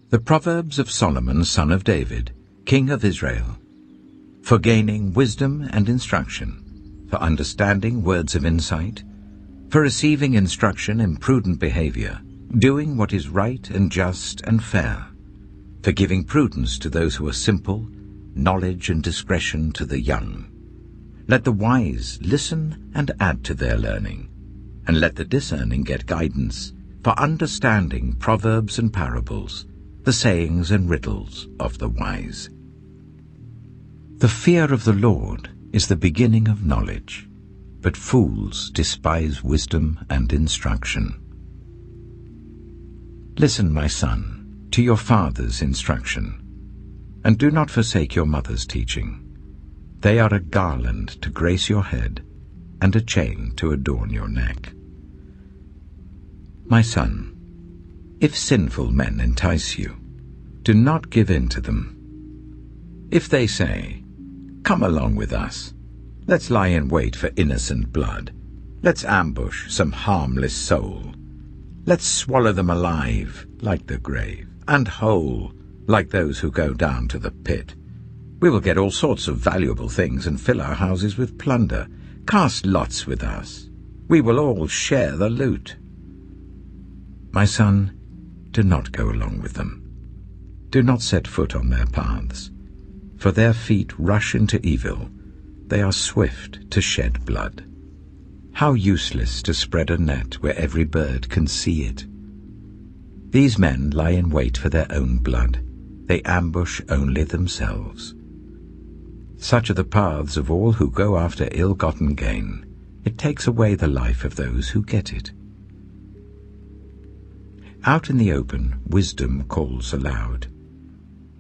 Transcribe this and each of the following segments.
The Proverbs of Solomon, son of David, king of Israel, for gaining wisdom and instruction, for understanding words of insight, for receiving instruction in prudent behavior, doing what is right and just and fair, for giving prudence to those who are simple, knowledge and discretion to the young. Let the wise listen and add to their learning, and let the discerning get guidance, for understanding proverbs and parables, the sayings and riddles of the wise. The fear of the Lord is the beginning of knowledge, but fools despise wisdom and instruction. Listen, my son, to your father's instruction, and do not forsake your mother's teaching. They are a garland to grace your head, and a chain to adorn your neck. My son, if sinful men entice you, do not give in to them. If they say, "Come along with us, let's lie in wait for innocent blood, let's ambush some harmless soul, let's swallow them alive like the grave, and whole like those who go down to the pit. We will get all sorts of valuable things and fill our houses with plunder. Cast lots with us. We will all share the loot." My son, do not go along with them. Do not set foot on their paths, for their feet rush into evil. They are swift to shed blood. How useless to spread a net where every bird can see it. These men lie in wait for their own blood. They ambush only themselves. Such are the paths of all who go after ill-gotten gain. It takes away the life of those who get it. Out in the open, wisdom calls aloud.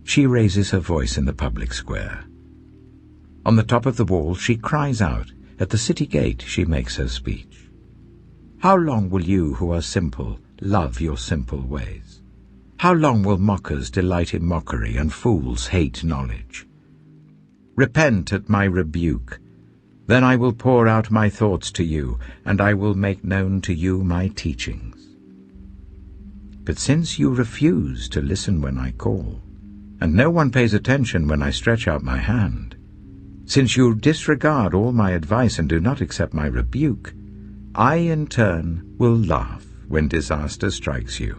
She raises her voice in the public square. On the top of the wall she cries out. At the city gate she makes her speech. How long will you who are simple love your simple ways? How long will mockers delight in mockery and fools hate knowledge? Repent at my rebuke. Then I will pour out my thoughts to you, and I will make known to you my teachings. But since you refuse to listen when I call, and no one pays attention when I stretch out my hand, since you disregard all my advice and do not accept my rebuke, I in turn will laugh when disaster strikes you.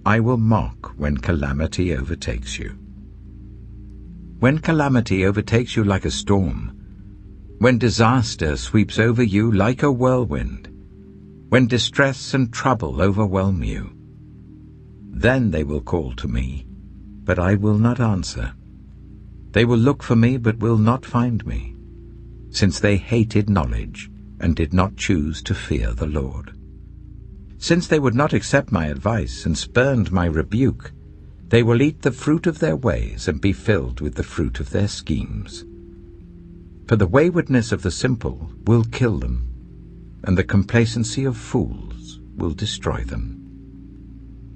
I will mock when calamity overtakes you. When calamity overtakes you like a storm, when disaster sweeps over you like a whirlwind, when distress and trouble overwhelm you, then they will call to me, but I will not answer. They will look for me, but will not find me, since they hated knowledge and did not choose to fear the Lord. Since they would not accept my advice and spurned my rebuke, they will eat the fruit of their ways and be filled with the fruit of their schemes. For the waywardness of the simple will kill them, and the complacency of fools will destroy them.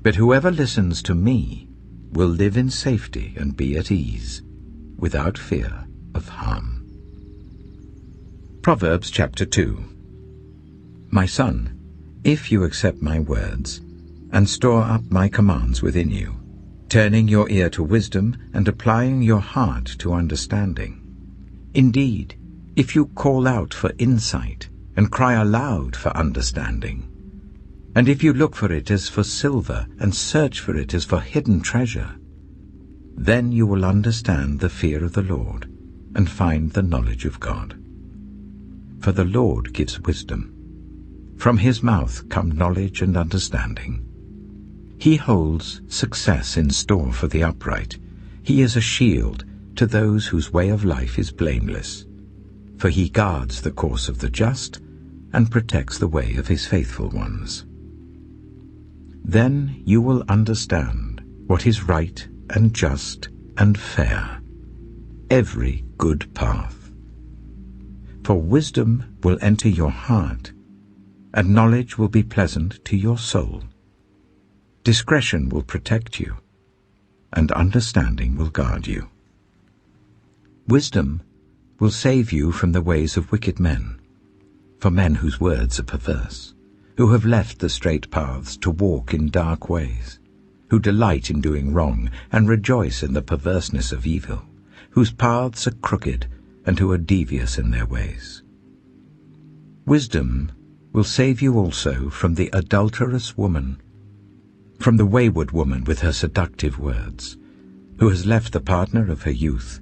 But whoever listens to me will live in safety and be at ease, without fear of harm. Proverbs chapter 2. My son, if you accept my words, and store up my commands within you, turning your ear to wisdom and applying your heart to understanding. Indeed, if you call out for insight and cry aloud for understanding, and if you look for it as for silver and search for it as for hidden treasure, then you will understand the fear of the Lord and find the knowledge of God. For the Lord gives wisdom. From his mouth come knowledge and understanding. He holds success in store for the upright. He is a shield to those whose way of life is blameless. For he guards the course of the just and protects the way of his faithful ones. Then you will understand what is right and just and fair, every good path. For wisdom will enter your heart, and knowledge will be pleasant to your soul. Discretion will protect you, and understanding will guard you. Wisdom will save you from the ways of wicked men, for men whose words are perverse, who have left the straight paths to walk in dark ways, who delight in doing wrong and rejoice in the perverseness of evil, whose paths are crooked and who are devious in their ways. Wisdom will save you also from the adulterous woman, from the wayward woman with her seductive words, who has left the partner of her youth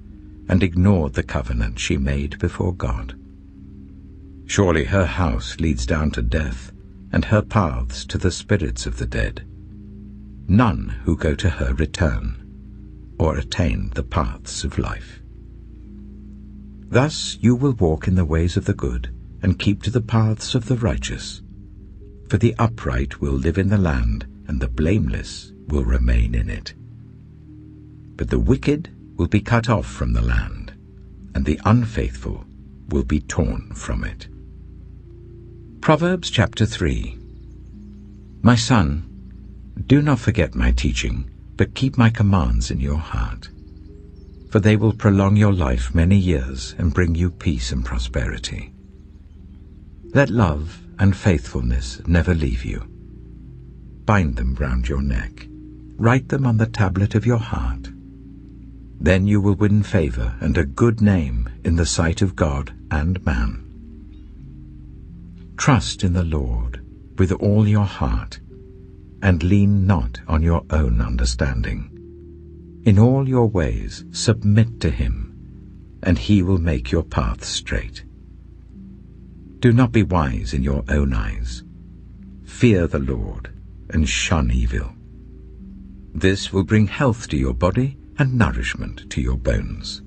and ignored the covenant she made before God. Surely her house leads down to death, and her paths to the spirits of the dead. None who go to her return, or attain the paths of life. Thus you will walk in the ways of the good, and keep to the paths of the righteous. For the upright will live in the land, and the blameless will remain in it. But the wicked will be cut off from the land, and the unfaithful will be torn from it. Proverbs chapter 3. My son, do not forget my teaching, but keep my commands in your heart. For they will prolong your life many years and bring you peace and prosperity. Let love and faithfulness never leave you. Bind them round your neck. Write them on the tablet of your heart. Then you will win favor and a good name in the sight of God and man. Trust in the Lord with all your heart, and lean not on your own understanding. In all your ways submit to him, and he will make your paths straight. Do not be wise in your own eyes. Fear the Lord, and shun evil. This will bring health to your body and nourishment to your bones.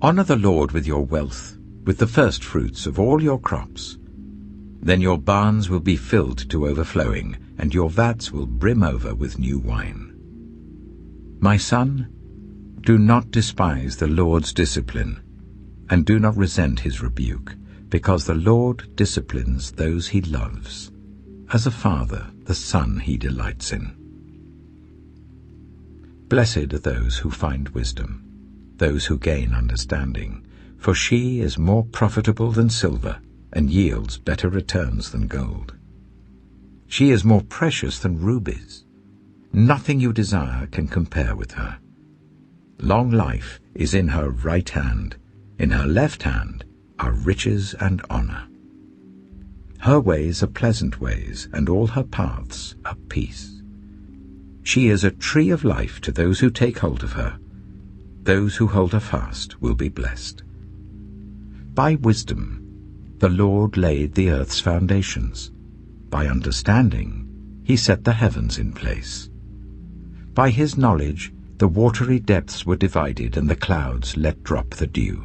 Honor the Lord with your wealth, with the first fruits of all your crops. Then your barns will be filled to overflowing, and your vats will brim over with new wine. My son, do not despise the Lord's discipline, and do not resent his rebuke, because the Lord disciplines those he loves, as a father the son he delights in. Blessed are those who find wisdom, those who gain understanding, for she is more profitable than silver, and yields better returns than gold. She is more precious than rubies. Nothing you desire can compare with her. Long life is in her right hand. In her left hand are riches and honor. Her ways are pleasant ways, and all her paths are peace. She is a tree of life to those who take hold of her. Those who hold her fast will be blessed. By wisdom the Lord laid the earth's foundations. By understanding he set the heavens in place. By his knowledge the watery depths were divided, and the clouds let drop the dew.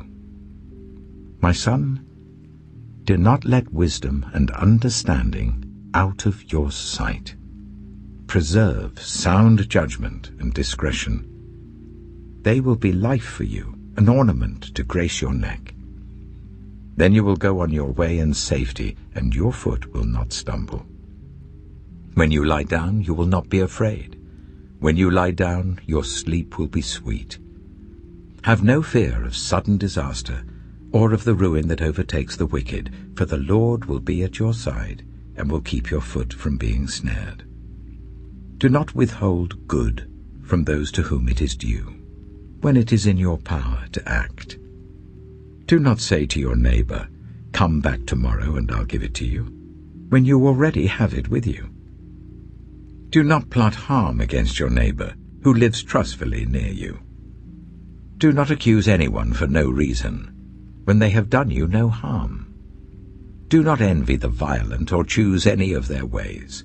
My son, do not let wisdom and understanding out of your sight. Preserve sound judgment and discretion. They will be life for you, an ornament to grace your neck. Then you will go on your way in safety, and your foot will not stumble. When you lie down, you will not be afraid. When you lie down, your sleep will be sweet. Have no fear of sudden disaster, or of the ruin that overtakes the wicked, for the Lord will be at your side, and will keep your foot from being snared. Do not withhold good from those to whom it is due, when it is in your power to act. Do not say to your neighbor, "Come back tomorrow and I'll give it to you," when you already have it with you. Do not plot harm against your neighbor who lives trustfully near you. Do not accuse anyone for no reason, when they have done you no harm. Do not envy the violent or choose any of their ways,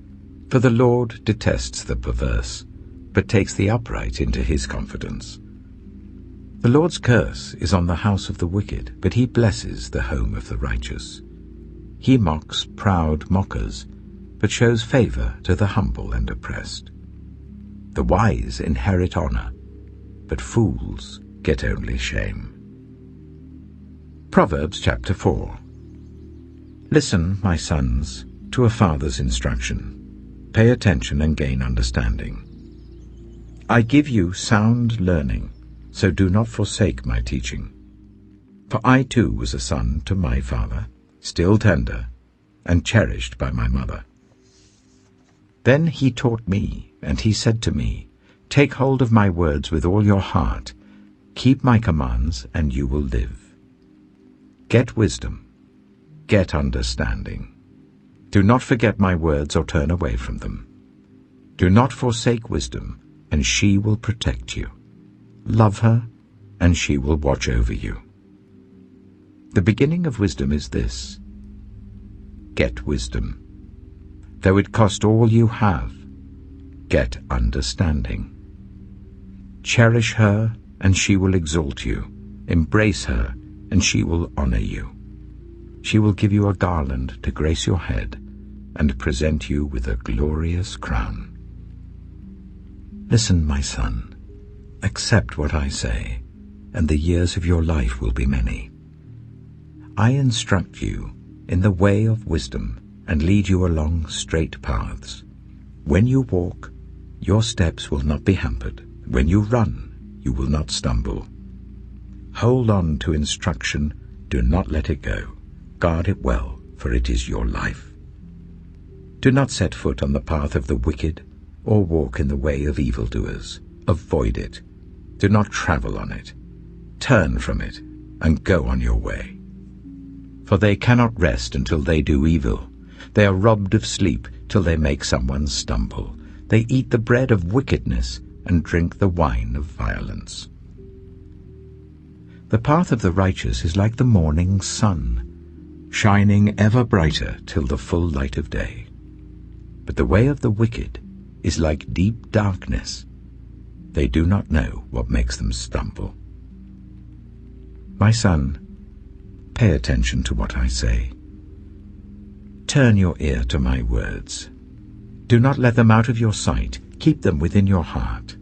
for the Lord detests the perverse, but takes the upright into his confidence. The Lord's curse is on the house of the wicked, but he blesses the home of the righteous. He mocks proud mockers, but shows favor to the humble and oppressed. The wise inherit honor, but fools get only shame. Proverbs chapter 4. Listen, my sons, to a father's instruction. Pay attention and gain understanding. I give you sound learning, so do not forsake my teaching. For I too was a son to my father, still tender, and cherished by my mother. Then he taught me, and he said to me, Take hold of my words with all your heart. Keep my commands, and you will live. Get wisdom. Get understanding. Do not forget my words or turn away from them. Do not forsake wisdom, and she will protect you. Love her, and she will watch over you. The beginning of wisdom is this: get wisdom. Though it cost all you have, get understanding. Cherish her, and she will exalt you. Embrace her, and she will honor you. She will give you a garland to grace your head, and present you with a glorious crown. Listen, my son, accept what I say, and the years of your life will be many. I instruct you in the way of wisdom, and lead you along straight paths. When you walk, your steps will not be hampered. When you run, you will not stumble. Hold on to instruction, do not let it go. Guard it well, for it is your life. Do not set foot on the path of the wicked, or walk in the way of evildoers. Avoid it. Do not travel on it. Turn from it, and go on your way. For they cannot rest until they do evil. They are robbed of sleep till they make someone stumble. They eat the bread of wickedness and drink the wine of violence. The path of the righteous is like the morning sun, shining ever brighter till the full light of day. But the way of the wicked is like deep darkness. They do not know what makes them stumble. My son, pay attention to what I say. Turn your ear to my words. Do not let them out of your sight. Keep them within your heart,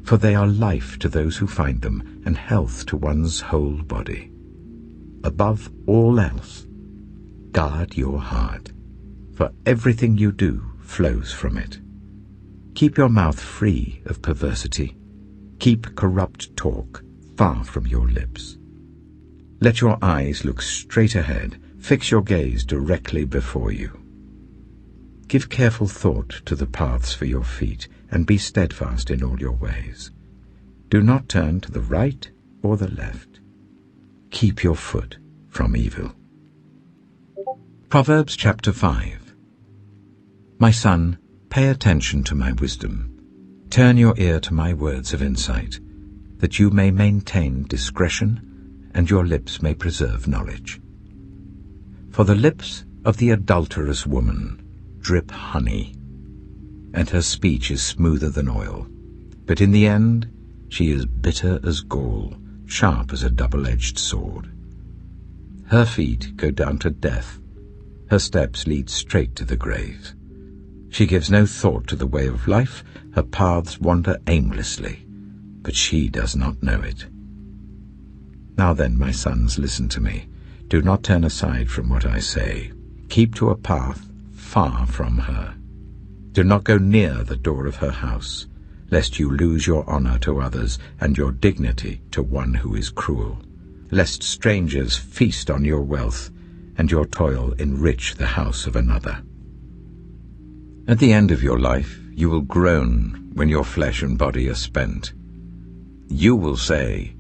for they are life to those who find them, and health to one's whole body. Above all else, guard your heart, for everything you do flows from it. Keep your mouth free of perversity. Keep corrupt talk far from your lips. Let your eyes look straight ahead. Fix your gaze directly before you. Give careful thought to the paths for your feet, and be steadfast in all your ways. Do not turn to the right or the left. Keep your foot from evil. Proverbs chapter 5. My son, pay attention to my wisdom. Turn your ear to my words of insight, that you may maintain discretion, and your lips may preserve knowledge. For the lips of the adulterous woman drip honey, and her speech is smoother than oil. But in the end she is bitter as gall, sharp as a double-edged sword. Her feet go down to death. Her steps lead straight to the grave. She gives no thought to the way of life. Her paths wander aimlessly, but she does not know it. Now then, my sons, listen to me. Do not turn aside from what I say. Keep to a path far from her. Do not go near the door of her house, lest you lose your honor to others and your dignity to one who is cruel, lest strangers feast on your wealth and your toil enrich the house of another. At the end of your life you will groan when your flesh and body are spent. You will say,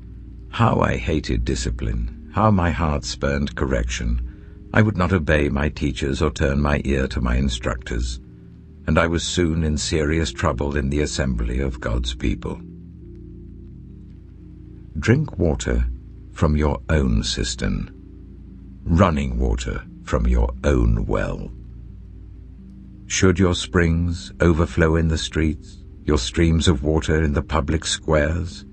"How I hated discipline, how my heart spurned correction. I would not obey my teachers or turn my ear to my instructors, and I was soon in serious trouble in the assembly of God's people." Drink water from your own cistern, running water from your own well. Should your springs overflow in the streets, your streams of water in the public squares,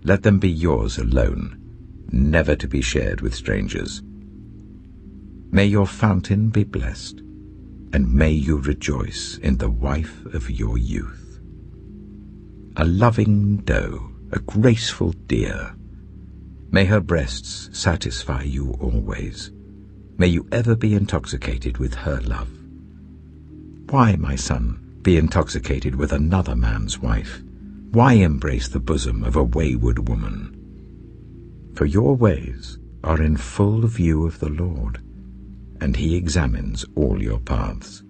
let them be yours alone, never to be shared with strangers. May your fountain be blessed, and may you rejoice in the wife of your youth. A loving doe, a graceful deer, may her breasts satisfy you always. May you ever be intoxicated with her love. Why, my son, be intoxicated with another man's wife? Why embrace the bosom of a wayward woman? For your ways are in full view of the Lord, and he examines all your paths.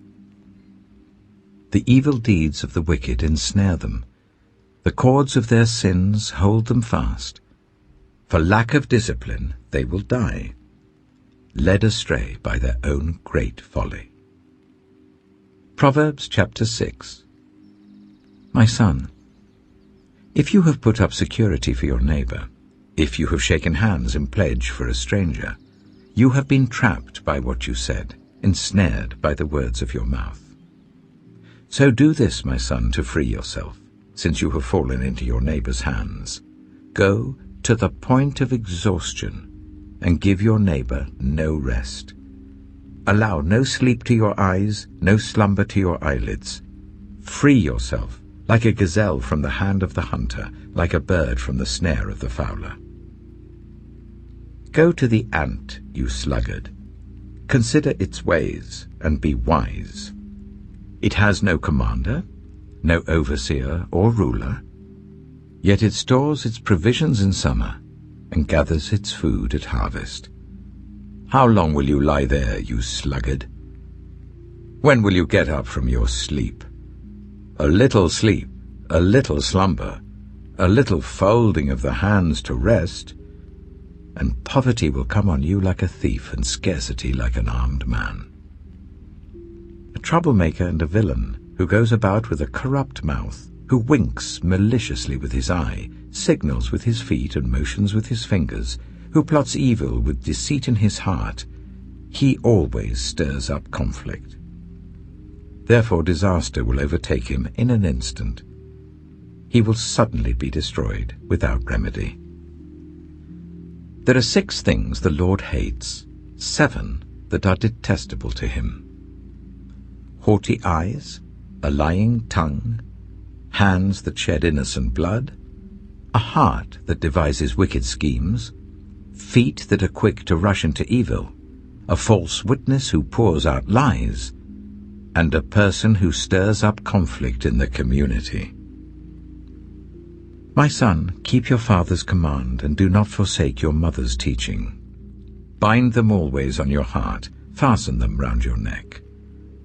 The evil deeds of the wicked ensnare them. The cords of their sins hold them fast. For lack of discipline they will die, led astray by their own great folly. Proverbs chapter 6. My son, if you have put up security for your neighbor, if you have shaken hands in pledge for a stranger, you have been trapped by what you said, ensnared by the words of your mouth. So do this, my son, to free yourself, since you have fallen into your neighbor's hands. Go to the point of exhaustion and give your neighbor no rest. Allow no sleep to your eyes, no slumber to your eyelids. Free yourself, like a gazelle from the hand of the hunter, like a bird from the snare of the fowler. Go to the ant, you sluggard. Consider its ways and be wise. It has no commander, no overseer or ruler, yet it stores its provisions in summer and gathers its food at harvest. How long will you lie there, you sluggard? When will you get up from your sleep? A little sleep, a little slumber, a little folding of the hands to rest, and poverty will come on you like a thief and scarcity like an armed man. A troublemaker and a villain, who goes about with a corrupt mouth, who winks maliciously with his eye, signals with his feet and motions with his fingers, who plots evil with deceit in his heart, he always stirs up conflict. Therefore disaster will overtake him in an instant. He will suddenly be destroyed without remedy. There are 6 things the Lord hates, 7 that are detestable to him: haughty eyes, a lying tongue, hands that shed innocent blood, a heart that devises wicked schemes, feet that are quick to rush into evil, a false witness who pours out lies, and a person who stirs up conflict in the community. My son, keep your father's command and do not forsake your mother's teaching. Bind them always on your heart, fasten them round your neck.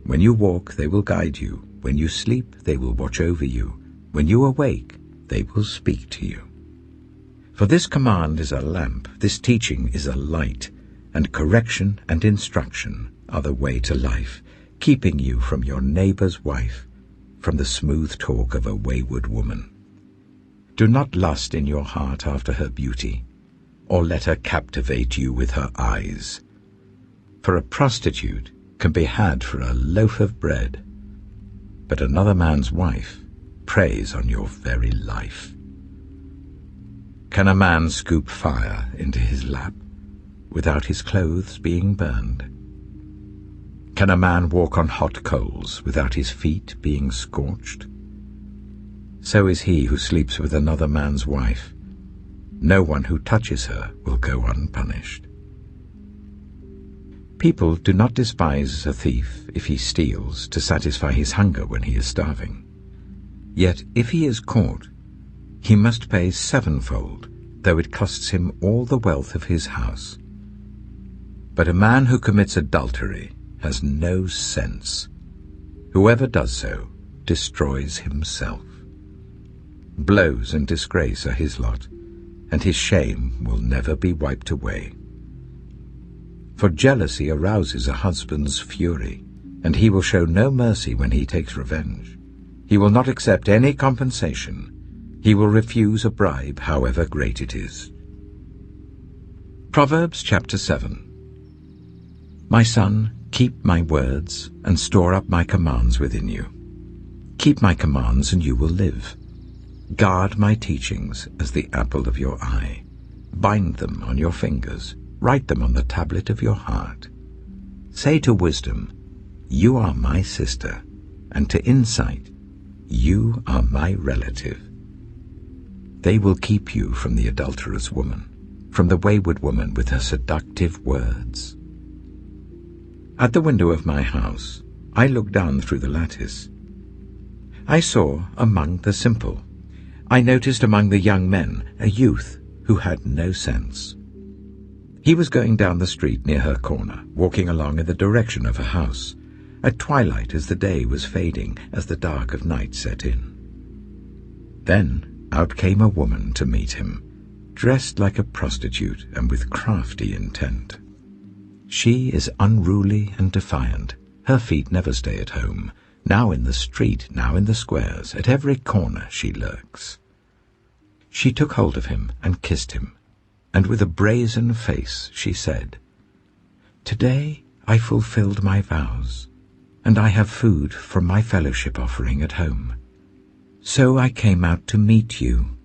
When you walk, they will guide you. When you sleep, they will watch over you. When you awake, they will speak to you. For this command is a lamp, this teaching is a light, and correction and instruction are the way to life, keeping you from your neighbor's wife, from the smooth talk of a wayward woman. Do not lust in your heart after her beauty, or let her captivate you with her eyes. For a prostitute can be had for a loaf of bread, but another man's wife preys on your very life. Can a man scoop fire into his lap without his clothes being burned? Can a man walk on hot coals without his feet being scorched? So is he who sleeps with another man's wife. No one who touches her will go unpunished. People do not despise a thief if he steals to satisfy his hunger when he is starving. Yet if he is caught, he must pay 7-fold, though it costs him all the wealth of his house. But a man who commits adultery has no sense. Whoever does so destroys himself. Blows and disgrace are his lot, and his shame will never be wiped away. For jealousy arouses a husband's fury, and he will show no mercy when he takes revenge. He will not accept any compensation. He will refuse a bribe, however great it is. Proverbs chapter 7. My son, keep my words and store up my commands within you. Keep my commands and you will live. Guard my teachings as the apple of your eye. Bind them on your fingers. Write them on the tablet of your heart. Say to wisdom, you are my sister, and to insight, you are my relative. They will keep you from the adulterous woman, from the wayward woman with her seductive words. At the window of my house, I looked down through the lattice. I saw among the simple. I noticed among the young men a youth who had no sense. He was going down the street near her corner, walking along in the direction of her house. at twilight as the day was fading, as the dark of night set in. Then out came a woman to meet him, dressed like a prostitute and with crafty intent. She is unruly and defiant. Her feet never stay at home. Now in the street, now in the squares, at every corner she lurks. She took hold of him and kissed him, and with a brazen face she said, "Today I fulfilled my vows, and I have food from my fellowship offering at home. So I came out to meet you.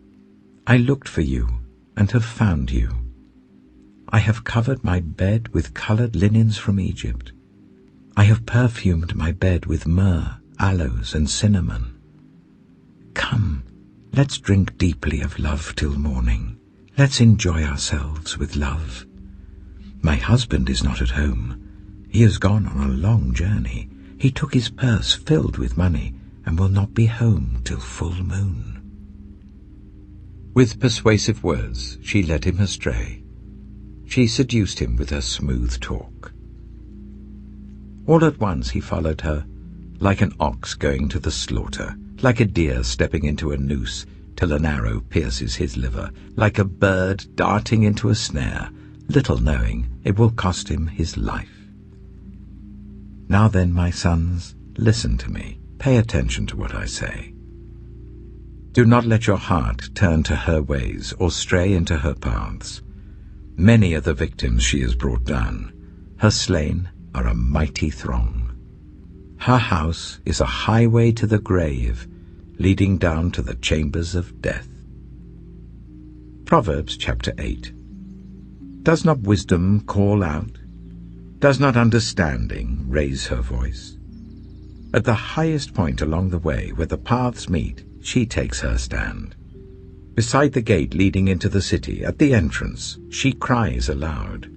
I looked for you and have found you. I have covered my bed with colored linens from Egypt. I have perfumed my bed with myrrh, aloes, and cinnamon. Come, let's drink deeply of love till morning. Let's enjoy ourselves with love. My husband is not at home. He has gone on a long journey. He took his purse filled with money and will not be home till full moon." With persuasive words she led him astray. She seduced him with her smooth talk. All at once he followed her, like an ox going to the slaughter, like a deer stepping into a noose till an arrow pierces his liver, like a bird darting into a snare, little knowing it will cost him his life. Now then, my sons, listen to me. Pay attention to what I say. Do not let your heart turn to her ways or stray into her paths. Many are the victims she has brought down. Her slain are a mighty throng. Her house is a highway to the grave, leading down to the chambers of death. Proverbs chapter 8. Does not wisdom call out? Does not understanding raise her voice? At the highest point along the way where the paths meet, she takes her stand. Beside the gate leading into the city, at the entrance, she cries aloud.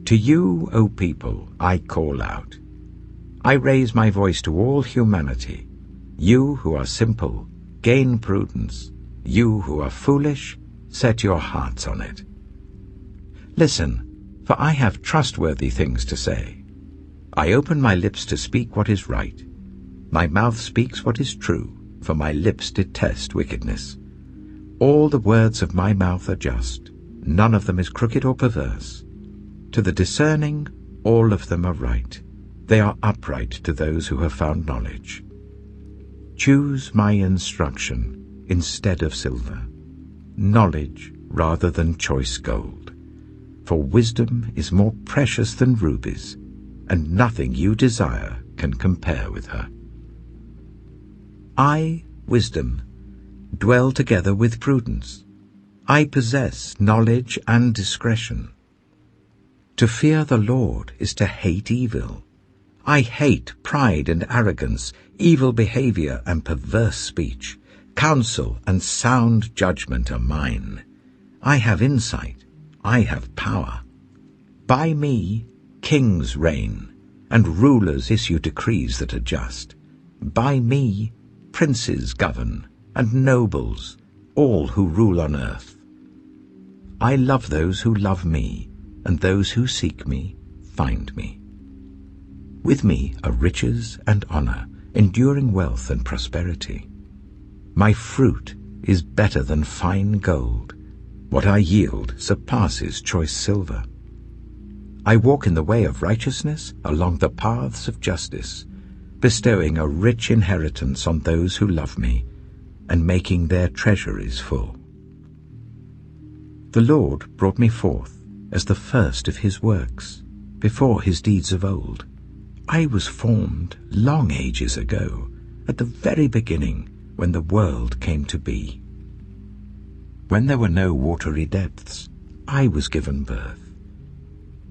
To you, O people, I call out. I raise my voice to all humanity. You who are simple, gain prudence. You who are foolish, set your hearts on it. Listen, for I have trustworthy things to say. I open my lips to speak what is right. My mouth speaks what is true, for my lips detest wickedness. All the words of my mouth are just. None of them is crooked or perverse. To the discerning, all of them are right. They are upright to those who have found knowledge. Choose my instruction instead of silver, knowledge rather than choice gold. For wisdom is more precious than rubies, and nothing you desire can compare with her. I, wisdom, dwell together with prudence. I possess knowledge and discretion. To fear the Lord is to hate evil. I hate pride and arrogance, evil behavior and perverse speech. Counsel and sound judgment are mine. I have insight. I have power. By me kings reign, and rulers issue decrees that are just. By me princes govern, and nobles, all who rule on earth. I love those who love me, and those who seek me find me. With me are riches and honor, enduring wealth and prosperity. My fruit is better than fine gold. What I yield surpasses choice silver. I walk in the way of righteousness along the paths of justice, bestowing a rich inheritance on those who love me, and making their treasuries full. The Lord brought me forth as the first of his works, before his deeds of old. I was formed long ages ago, at the very beginning, when the world came to be. When there were no watery depths, I was given birth.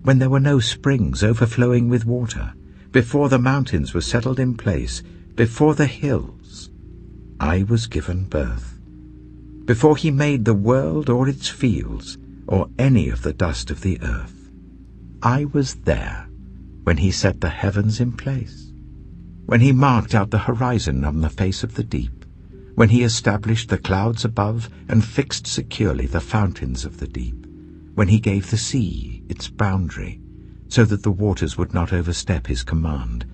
When there were no springs overflowing with water, before the mountains were settled in place, before the hills, I was given birth. Before he made the world or its fields, or any of the dust of the earth, I was there when he set the heavens in place, when he marked out the horizon on the face of the deep, when he established the clouds above and fixed securely the fountains of the deep, when he gave the sea its boundary, so that the waters would not overstep his command,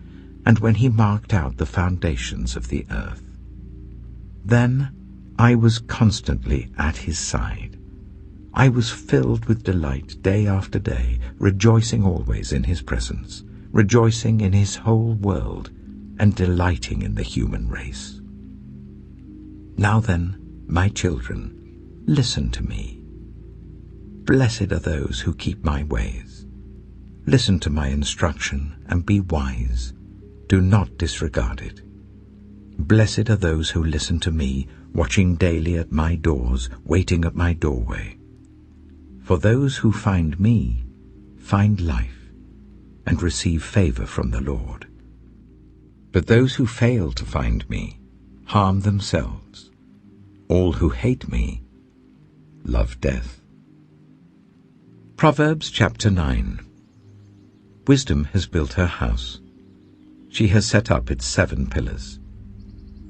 and when he marked out the foundations of the earth. Then I was constantly at his side. I was filled with delight day after day, rejoicing always in his presence, rejoicing in his whole world, and delighting in the human race. Now then, my children, listen to me. Blessed are those who keep my ways. Listen to my instruction and be wise. Do not disregard it. Blessed are those who listen to me, watching daily at my doors, waiting at my doorway. For those who find me find life and receive favor from the Lord. But those who fail to find me harm themselves. All who hate me love death. Proverbs chapter 9. Wisdom has built her house. She has set up its 7 pillars.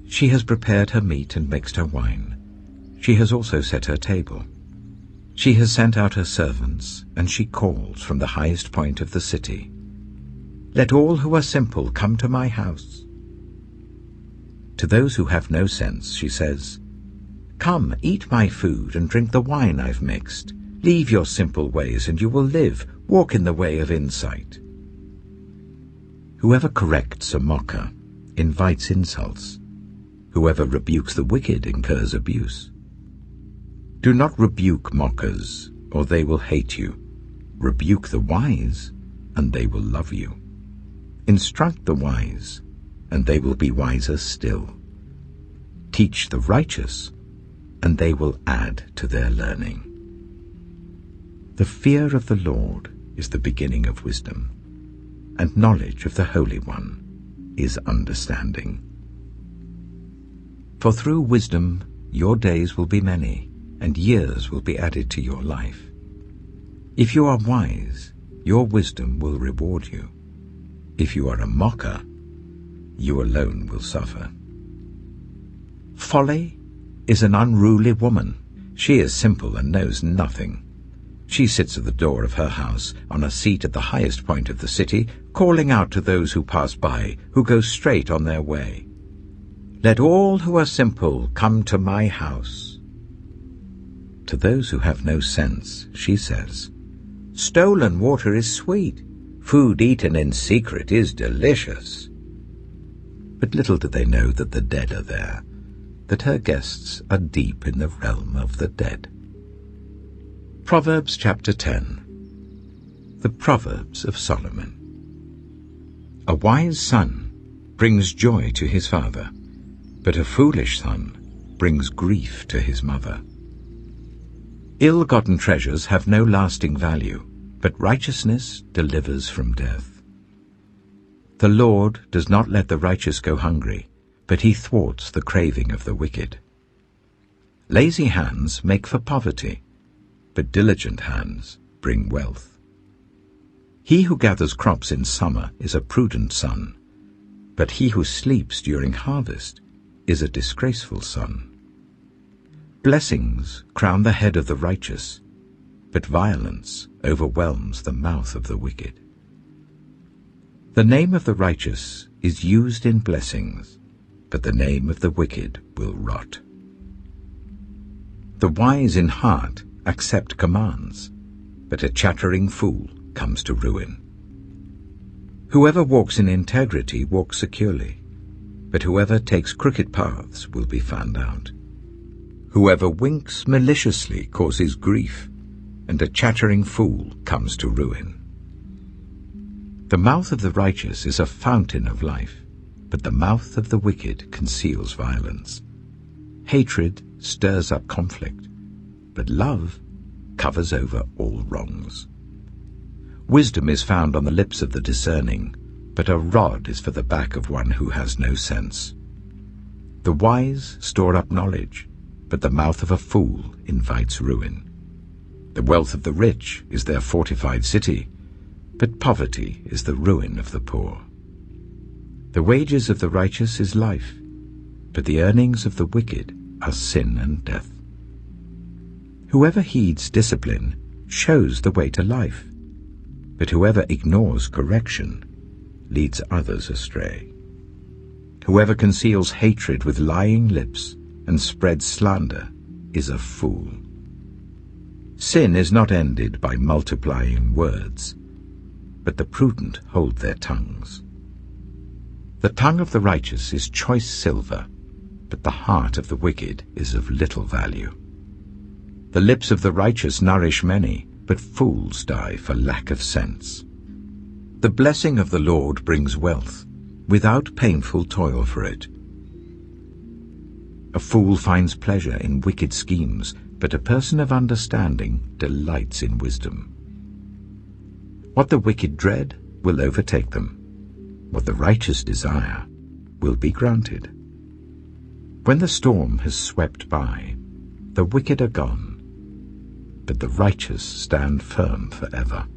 She has prepared her meat and mixed her wine. She has also set her table. She has sent out her servants, and she calls from the highest point of the city. Let all who are simple come to my house. To those who have no sense, she says, Come, eat my food and drink the wine I've mixed. Leave your simple ways and you will live. Walk in the way of insight. Whoever corrects a mocker invites insults. Whoever rebukes the wicked incurs abuse. Do not rebuke mockers, or they will hate you. Rebuke the wise, and they will love you. Instruct the wise, and they will be wiser still. Teach the righteous, and they will add to their learning. The fear of the Lord is the beginning of wisdom, and knowledge of the Holy One is understanding. For through wisdom your days will be many, and years will be added to your life. If you are wise, your wisdom will reward you. If you are a mocker, you alone will suffer. Folly is an unruly woman. She is simple and knows nothing. She sits at the door of her house, on a seat at the highest point of the city, calling out to those who pass by, who go straight on their way. Let all who are simple come to my house. To those who have no sense, she says, Stolen water is sweet. Food eaten in secret is delicious. But little do they know that the dead are there, that her guests are deep in the realm of the dead. Proverbs chapter 10. The Proverbs of Solomon. A wise son brings joy to his father, but a foolish son brings grief to his mother. Ill-gotten treasures have no lasting value, but righteousness delivers from death. The Lord does not let the righteous go hungry, but he thwarts the craving of the wicked. Lazy hands make for poverty, but diligent hands bring wealth. He who gathers crops in summer is a prudent son, but he who sleeps during harvest is a disgraceful son. Blessings crown the head of the righteous, but violence overwhelms the mouth of the wicked. The name of the righteous is used in blessings, but the name of the wicked will rot. The wise in heart accept commands, but a chattering fool comes to ruin. Whoever walks in integrity walks securely, but whoever takes crooked paths will be found out. Whoever winks maliciously causes grief, and a chattering fool comes to ruin. The mouth of the righteous is a fountain of life, but the mouth of the wicked conceals violence. Hatred stirs up conflict, but love covers over all wrongs. Wisdom is found on the lips of the discerning, but a rod is for the back of one who has no sense. The wise store up knowledge, but the mouth of a fool invites ruin. The wealth of the rich is their fortified city, but poverty is the ruin of the poor. The wages of the righteous is life, but the earnings of the wicked are sin and death. Whoever heeds discipline shows the way to life, but whoever ignores correction leads others astray. Whoever conceals hatred with lying lips and spreads slander is a fool. Sin is not ended by multiplying words, but the prudent hold their tongues. The tongue of the righteous is choice silver, but the heart of the wicked is of little value. The lips of the righteous nourish many, but fools die for lack of sense. The blessing of the Lord brings wealth, without painful toil for it. A fool finds pleasure in wicked schemes, but a person of understanding delights in wisdom. What the wicked dread will overtake them. What the righteous desire will be granted. When the storm has swept by, the wicked are gone, but the righteous stand firm forever.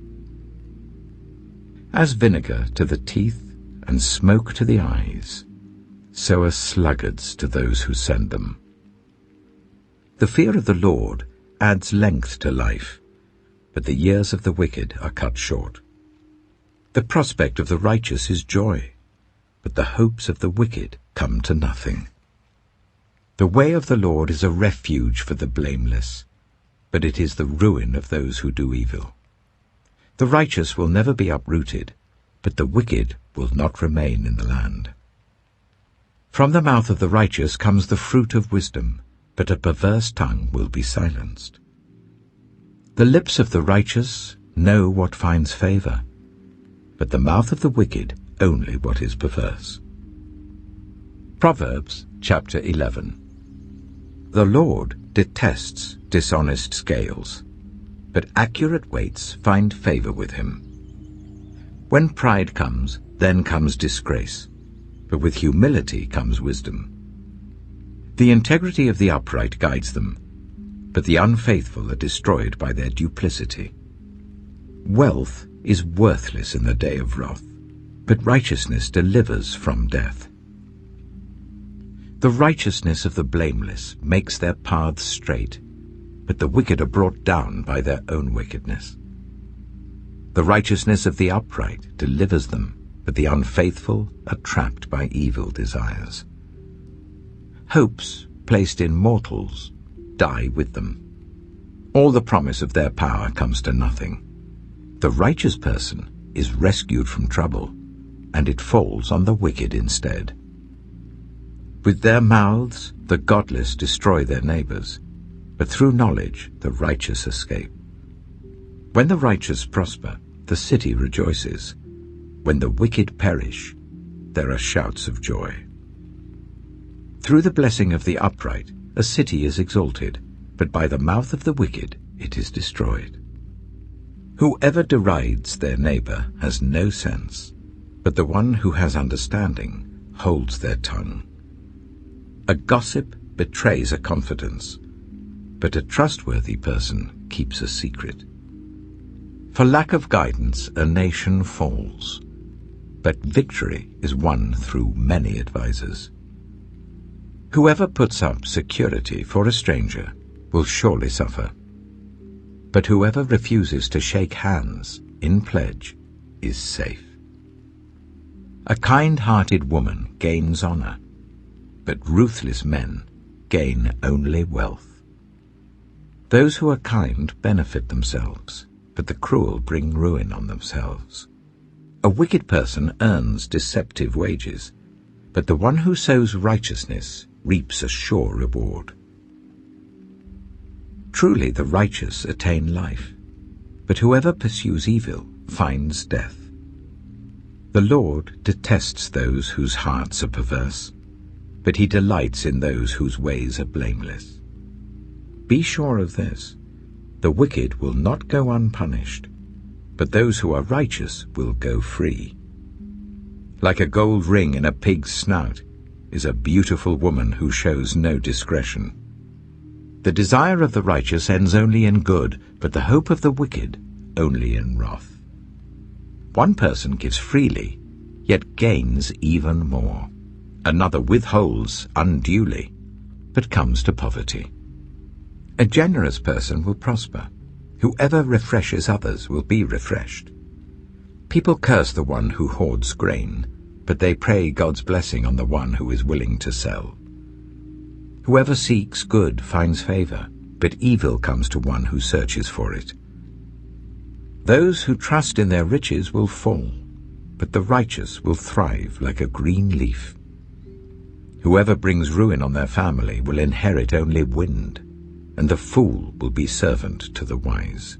As vinegar to the teeth and smoke to the eyes, so are sluggards to those who send them. The fear of the Lord adds length to life, but the years of the wicked are cut short. The prospect of the righteous is joy, but the hopes of the wicked come to nothing. The way of the Lord is a refuge for the blameless, but it is the ruin of those who do evil. The righteous will never be uprooted, but the wicked will not remain in the land. From the mouth of the righteous comes the fruit of wisdom, but a perverse tongue will be silenced. The lips of the righteous know what finds favor, but the mouth of the wicked only what is perverse. Proverbs chapter 11. The Lord detests dishonest scales, but accurate weights find favor with him. When pride comes, then comes disgrace, but with humility comes wisdom. The integrity of the upright guides them, but the unfaithful are destroyed by their duplicity. Wealth is worthless in the day of wrath, but righteousness delivers from death. The righteousness of the blameless makes their paths straight, but the wicked are brought down by their own wickedness. The righteousness of the upright delivers them, but the unfaithful are trapped by evil desires. Hopes placed in mortals die with them. All the promise of their power comes to nothing. The righteous person is rescued from trouble, and it falls on the wicked instead. With their mouths the godless destroy their neighbors, but through knowledge the righteous escape. When the righteous prosper, the city rejoices. When the wicked perish, there are shouts of joy. Through the blessing of the upright, a city is exalted, but by the mouth of the wicked it is destroyed. Whoever derides their neighbor has no sense, but the one who has understanding holds their tongue. A gossip betrays a confidence, but a trustworthy person keeps a secret. For lack of guidance a nation falls, but victory is won through many advisers. Whoever puts up security for a stranger will surely suffer, but whoever refuses to shake hands in pledge is safe. A kind-hearted woman gains honor, but ruthless men gain only wealth. Those who are kind benefit themselves, but the cruel bring ruin on themselves. A wicked person earns deceptive wages, but the one who sows righteousness reaps a sure reward. Truly the righteous attain life, but whoever pursues evil finds death. The Lord detests those whose hearts are perverse, but he delights in those whose ways are blameless. Be sure of this, the wicked will not go unpunished, but those who are righteous will go free. Like a gold ring in a pig's snout is a beautiful woman who shows no discretion. The desire of the righteous ends only in good, but the hope of the wicked only in wrath. One person gives freely, yet gains even more. Another withholds unduly, but comes to poverty. A generous person will prosper. Whoever refreshes others will be refreshed. People curse the one who hoards grain, but they pray God's blessing on the one who is willing to sell. Whoever seeks good finds favor, but evil comes to one who searches for it. Those who trust in their riches will fall, but the righteous will thrive like a green leaf. Whoever brings ruin on their family will inherit only wind, and the fool will be servant to the wise.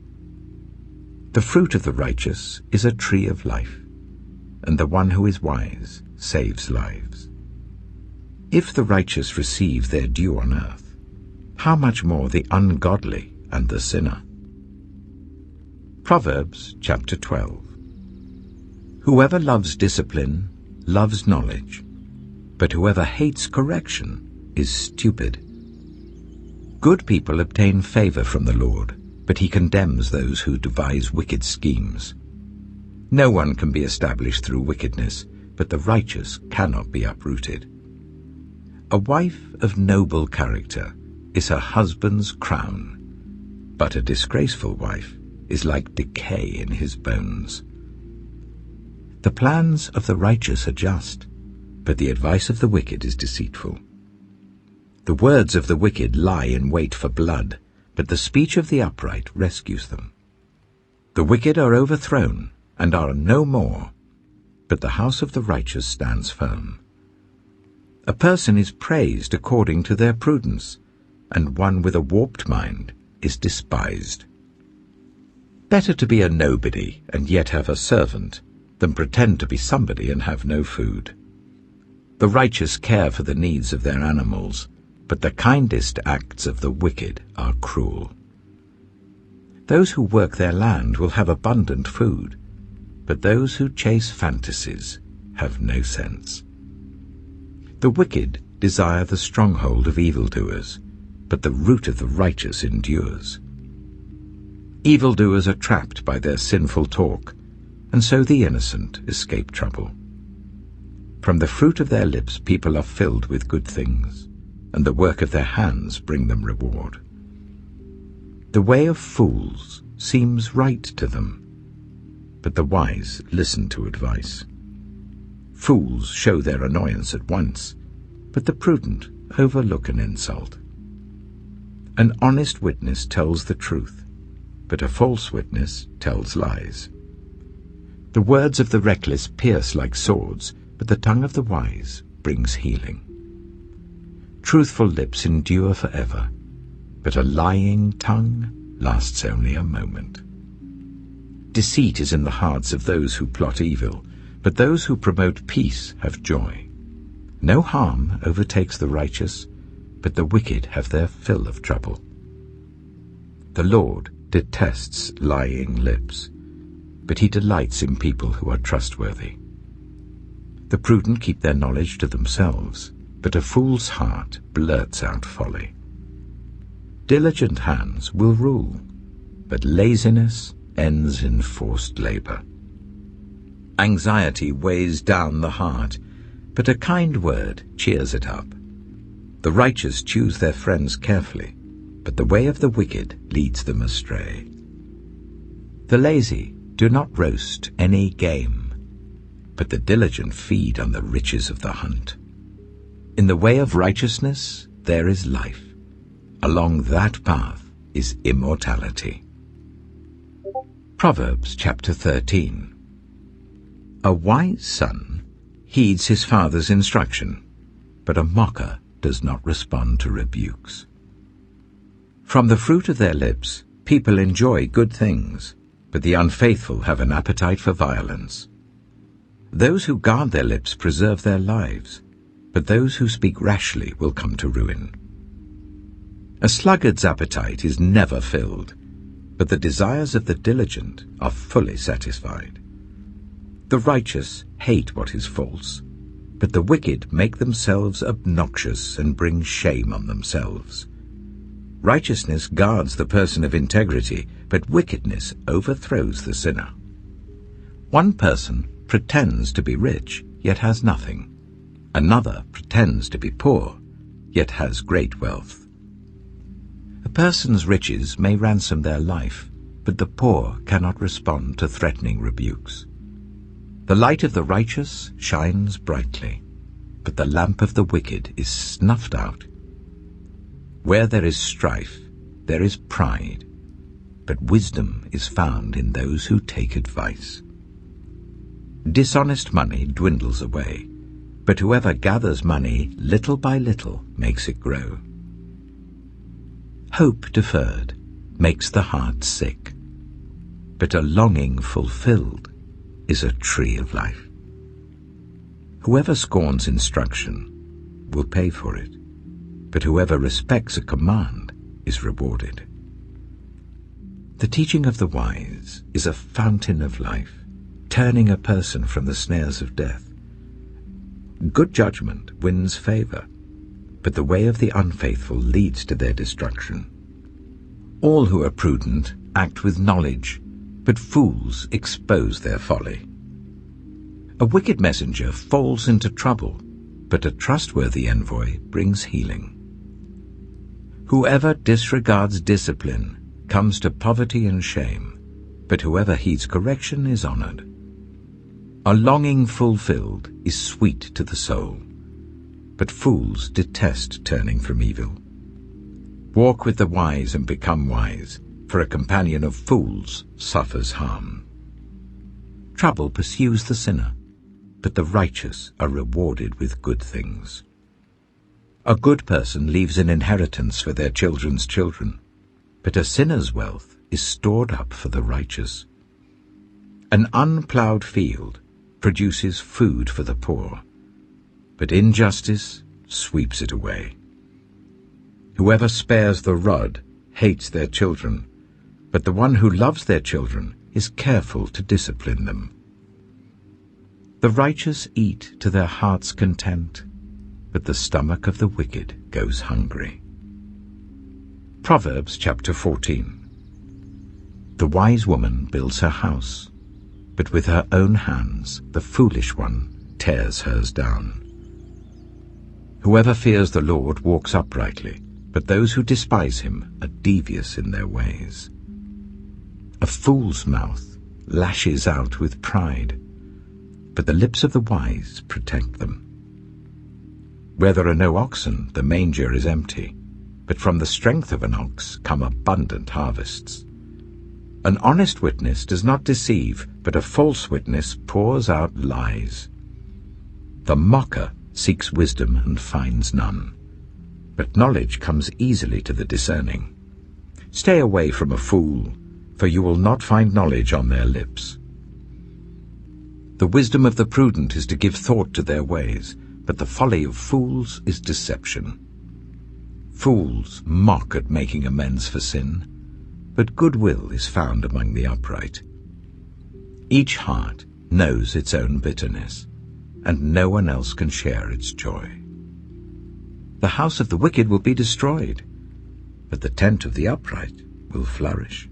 The fruit of the righteous is a tree of life, and the one who is wise saves lives. If the righteous receive their due on earth, how much more the ungodly and the sinner? Proverbs chapter 12. Whoever loves discipline loves knowledge, but whoever hates correction is stupid. Good people obtain favor from the Lord, but he condemns those who devise wicked schemes. No one can be established through wickedness, but the righteous cannot be uprooted. A wife of noble character is her husband's crown, but a disgraceful wife is like decay in his bones. The plans of the righteous are just, but the advice of the wicked is deceitful. The words of the wicked lie in wait for blood, but the speech of the upright rescues them. The wicked are overthrown and are no more, but the house of the righteous stands firm. A person is praised according to their prudence, and one with a warped mind is despised. Better to be a nobody and yet have a servant than pretend to be somebody and have no food. The righteous care for the needs of their animals, but the kindest acts of the wicked are cruel. Those who work their land will have abundant food, but those who chase fantasies have no sense. The wicked desire the stronghold of evildoers, but the root of the righteous endures. Evildoers are trapped by their sinful talk, and so the innocent escape trouble. From the fruit of their lips people are filled with good things, and the work of their hands bring them reward. The way of fools seems right to them, but the wise listen to advice. Fools show their annoyance at once, but the prudent overlook an insult. An honest witness tells the truth, but a false witness tells lies. The words of the reckless pierce like swords, but the tongue of the wise brings healing. Truthful lips endure forever, but a lying tongue lasts only a moment. Deceit is in the hearts of those who plot evil, but those who promote peace have joy. No harm overtakes the righteous, but the wicked have their fill of trouble. The Lord detests lying lips, but he delights in people who are trustworthy. The prudent keep their knowledge to themselves, but a fool's heart blurts out folly. Diligent hands will rule, but laziness ends in forced labor. Anxiety weighs down the heart, but a kind word cheers it up. The righteous choose their friends carefully, but the way of the wicked leads them astray. The lazy do not roast any game, but the diligent feed on the riches of the hunt. In the way of righteousness there is life. Along that path is immortality. Proverbs chapter 13. A wise son heeds his father's instruction, but a mocker does not respond to rebukes. From the fruit of their lips people enjoy good things, but the unfaithful have an appetite for violence. Those who guard their lips preserve their lives, but those who speak rashly will come to ruin. A sluggard's appetite is never filled, but the desires of the diligent are fully satisfied. The righteous hate what is false, but the wicked make themselves obnoxious and bring shame on themselves. Righteousness guards the person of integrity, but wickedness overthrows the sinner. One person pretends to be rich, yet has nothing. Another pretends to be poor, yet has great wealth. A person's riches may ransom their life, but the poor cannot respond to threatening rebukes. The light of the righteous shines brightly, but the lamp of the wicked is snuffed out. Where there is strife, there is pride, but wisdom is found in those who take advice. Dishonest money dwindles away, but whoever gathers money little by little makes it grow. Hope deferred makes the heart sick, but a longing fulfilled is a tree of life. Whoever scorns instruction will pay for it, but whoever respects a command is rewarded. The teaching of the wise is a fountain of life, turning a person from the snares of death. Good judgment wins favor, but the way of the unfaithful leads to their destruction. All who are prudent act with knowledge, but fools expose their folly. A wicked messenger falls into trouble, but a trustworthy envoy brings healing. Whoever disregards discipline comes to poverty and shame, but whoever heeds correction is honored. A longing fulfilled is sweet to the soul, but fools detest turning from evil. Walk with the wise and become wise, for a companion of fools suffers harm. Trouble pursues the sinner, but the righteous are rewarded with good things. A good person leaves an inheritance for their children's children, but a sinner's wealth is stored up for the righteous. An unplowed field produces food for the poor, but injustice sweeps it away. Whoever spares the rod hates their children, but the one who loves their children is careful to discipline them. The righteous eat to their heart's content, but the stomach of the wicked goes hungry. Proverbs chapter 14. The wise woman builds her house, but with her own hands the foolish one tears hers down. Whoever fears the Lord walks uprightly, but those who despise him are devious in their ways. A fool's mouth lashes out with pride, but the lips of the wise protect them. Where there are no oxen, the manger is empty, but from the strength of an ox come abundant harvests. An honest witness does not deceive, but a false witness pours out lies. The mocker seeks wisdom and finds none, but knowledge comes easily to the discerning. Stay away from a fool, for you will not find knowledge on their lips. The wisdom of the prudent is to give thought to their ways, but the folly of fools is deception. Fools mock at making amends for sin, but goodwill is found among the upright. Each heart knows its own bitterness, and no one else can share its joy. The house of the wicked will be destroyed, but the tent of the upright will flourish.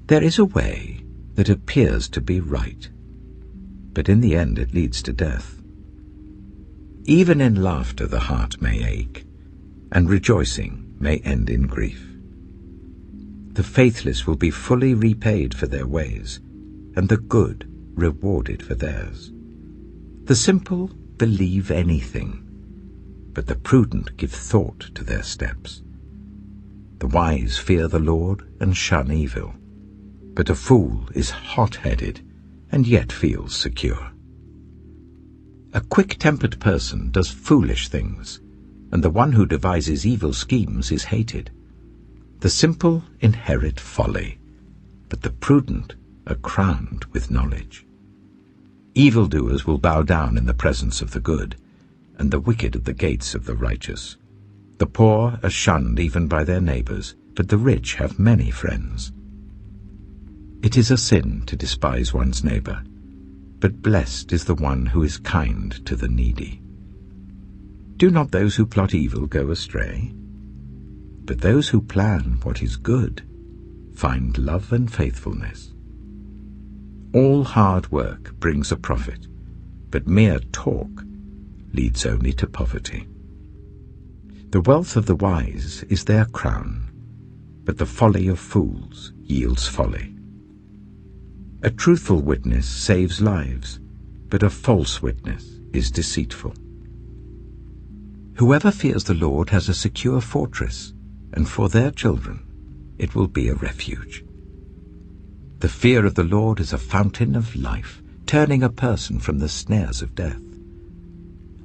There is a way that appears to be right, but in the end it leads to death. Even in laughter the heart may ache, and rejoicing may end in grief. The faithless will be fully repaid for their ways, and the good rewarded for theirs. The simple believe anything, but the prudent give thought to their steps. The wise fear the Lord and shun evil, but a fool is hot-headed and yet feels secure. A quick-tempered person does foolish things, and the one who devises evil schemes is hated. The simple inherit folly, but the prudent are crowned with knowledge. Evildoers will bow down in the presence of the good, and the wicked at the gates of the righteous. The poor are shunned even by their neighbors, but the rich have many friends. It is a sin to despise one's neighbor, but blessed is the one who is kind to the needy. Do not those who plot evil go astray? But those who plan what is good find love and faithfulness. All hard work brings a profit, but mere talk leads only to poverty. The wealth of the wise is their crown, but the folly of fools yields folly. A truthful witness saves lives, but a false witness is deceitful. Whoever fears the Lord has a secure fortress, and for their children it will be a refuge. The fear of the Lord is a fountain of life, turning a person from the snares of death.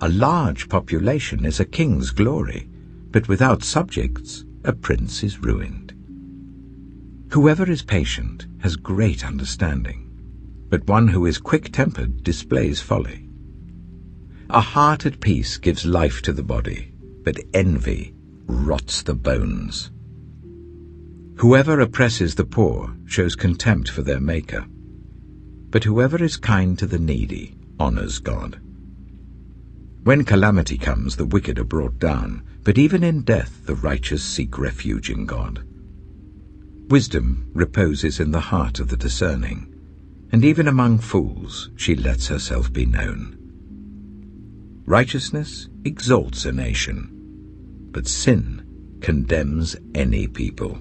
A large population is a king's glory, but without subjects a prince is ruined. Whoever is patient has great understanding, but one who is quick-tempered displays folly. A heart at peace gives life to the body, but envy rots the bones. Whoever oppresses the poor shows contempt for their Maker, but whoever is kind to the needy honors God. When calamity comes, the wicked are brought down, but even in death the righteous seek refuge in God. Wisdom reposes in the heart of the discerning, and even among fools she lets herself be known. Righteousness exalts a nation, but sin condemns any people.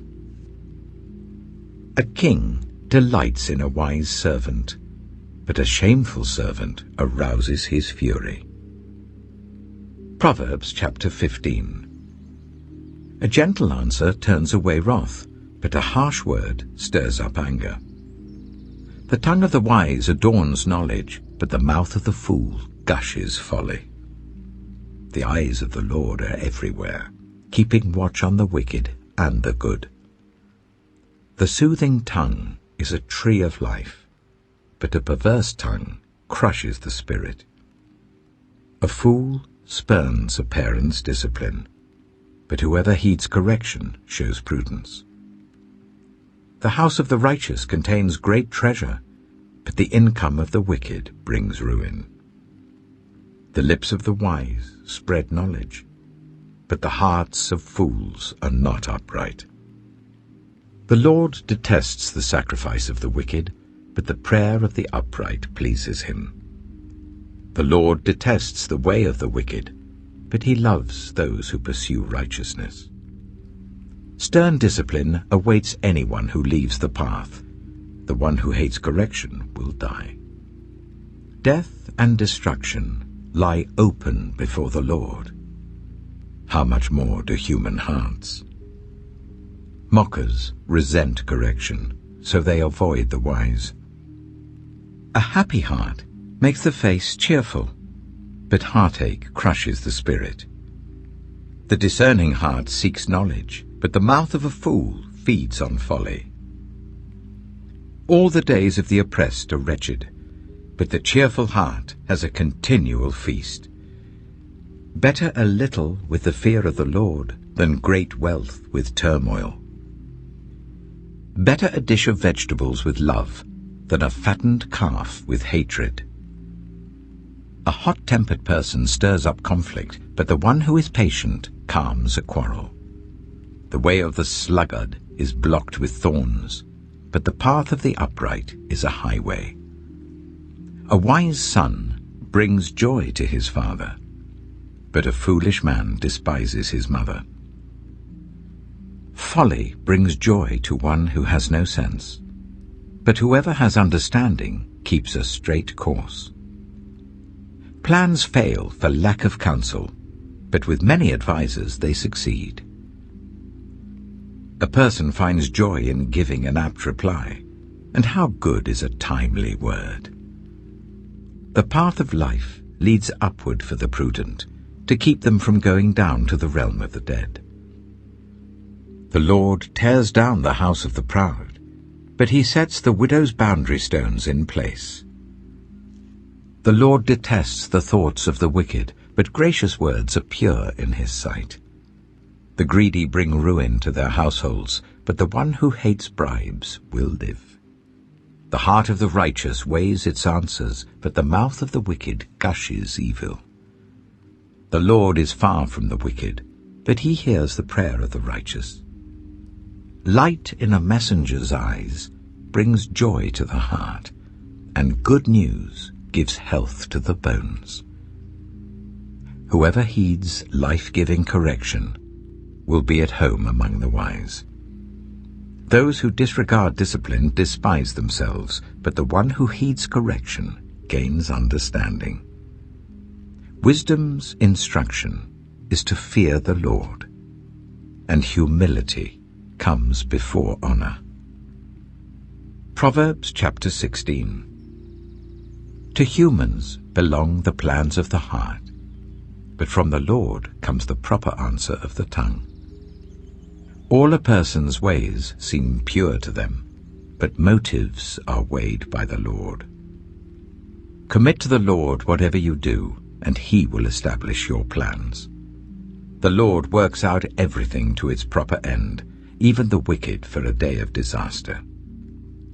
A king delights in a wise servant, but a shameful servant arouses his fury. Proverbs chapter 15. A gentle answer turns away wrath, but a harsh word stirs up anger. The tongue of the wise adorns knowledge, but the mouth of the fool gushes folly. The eyes of the Lord are everywhere, keeping watch on the wicked and the good. The soothing tongue is a tree of life, but a perverse tongue crushes the spirit. A fool spurns a parent's discipline, but whoever heeds correction shows prudence. The house of the righteous contains great treasure, but the income of the wicked brings ruin. The lips of the wise spread knowledge, but the hearts of fools are not upright. The Lord detests the sacrifice of the wicked, but the prayer of the upright pleases him. The Lord detests the way of the wicked, but he loves those who pursue righteousness. Stern discipline awaits anyone who leaves the path. The one who hates correction will die. Death and destruction lie open before the Lord. How much more do human hearts? Mockers resent correction, so they avoid the wise. A happy heart makes the face cheerful, but heartache crushes the spirit. The discerning heart seeks knowledge, but the mouth of a fool feeds on folly. All the days of the oppressed are wretched, but the cheerful heart has a continual feast. Better a little with the fear of the Lord than great wealth with turmoil. Better a dish of vegetables with love than a fattened calf with hatred. A hot-tempered person stirs up conflict, but the one who is patient calms a quarrel. The way of the sluggard is blocked with thorns, but the path of the upright is a highway. A wise son brings joy to his father, but a foolish man despises his mother. Folly brings joy to one who has no sense, but whoever has understanding keeps a straight course. Plans fail for lack of counsel, but with many advisers they succeed. A person finds joy in giving an apt reply, and how good is a timely word. The path of life leads upward for the prudent, to keep them from going down to the realm of the dead. The Lord tears down the house of the proud, but he sets the widow's boundary stones in place. The Lord detests the thoughts of the wicked, but gracious words are pure in his sight. The greedy bring ruin to their households, but the one who hates bribes will live. The heart of the righteous weighs its answers, but the mouth of the wicked gushes evil. The Lord is far from the wicked, but he hears the prayer of the righteous. Light in a messenger's eyes brings joy to the heart, and good news gives health to the bones. Whoever heeds life-giving correction will be at home among the wise. Those who disregard discipline despise themselves, but the one who heeds correction gains understanding. Wisdom's instruction is to fear the Lord, and humility comes before honor. Proverbs chapter 16. To humans belong the plans of the heart, but from the Lord comes the proper answer of the tongue. All a person's ways seem pure to them, but motives are weighed by the Lord. Commit to the Lord whatever you do, and he will establish your plans. The Lord works out everything to its proper end, even the wicked for a day of disaster.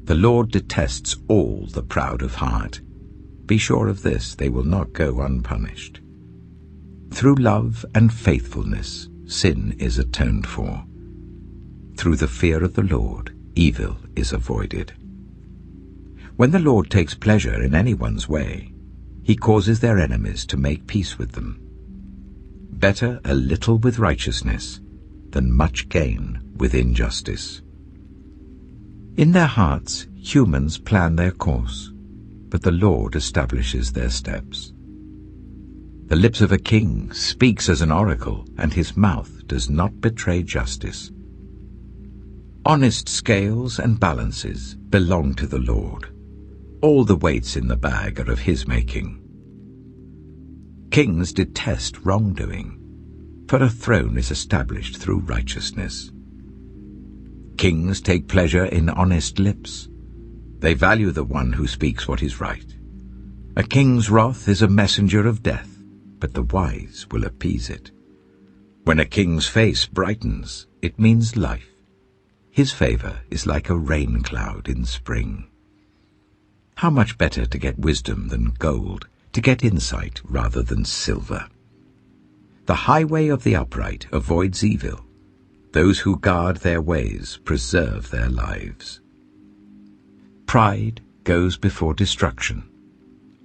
The Lord detests all the proud of heart. Be sure of this, they will not go unpunished. Through love and faithfulness, sin is atoned for. Through the fear of the Lord, evil is avoided. When the Lord takes pleasure in anyone's way, he causes their enemies to make peace with them. Better a little with righteousness than much gain with injustice. In their hearts, humans plan their course, but the Lord establishes their steps. The lips of a king speaks as an oracle, and his mouth does not betray justice. Honest scales and balances belong to the Lord. All the weights in the bag are of his making. Kings detest wrongdoing, for a throne is established through righteousness. Kings take pleasure in honest lips. They value the one who speaks what is right. A king's wrath is a messenger of death, but the wise will appease it. When a king's face brightens, it means life. His favor is like a rain cloud in spring. How much better to get wisdom than gold, to get insight rather than silver. The highway of the upright avoids evil. Those who guard their ways preserve their lives. Pride goes before destruction,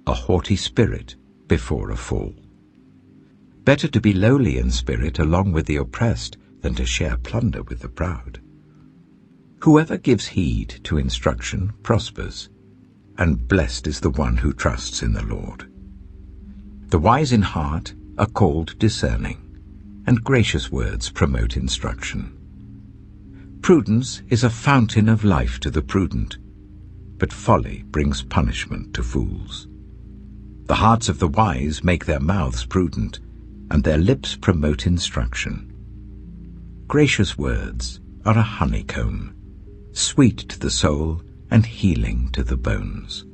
a haughty spirit before a fall. Better to be lowly in spirit along with the oppressed than to share plunder with the proud. Whoever gives heed to instruction prospers, and blessed is the one who trusts in the Lord. The wise in heart are called discerning, and gracious words promote instruction. Prudence is a fountain of life to the prudent, but folly brings punishment to fools. The hearts of the wise make their mouths prudent, and their lips promote instruction. Gracious words are a honeycomb, sweet to the soul and healing to the bones.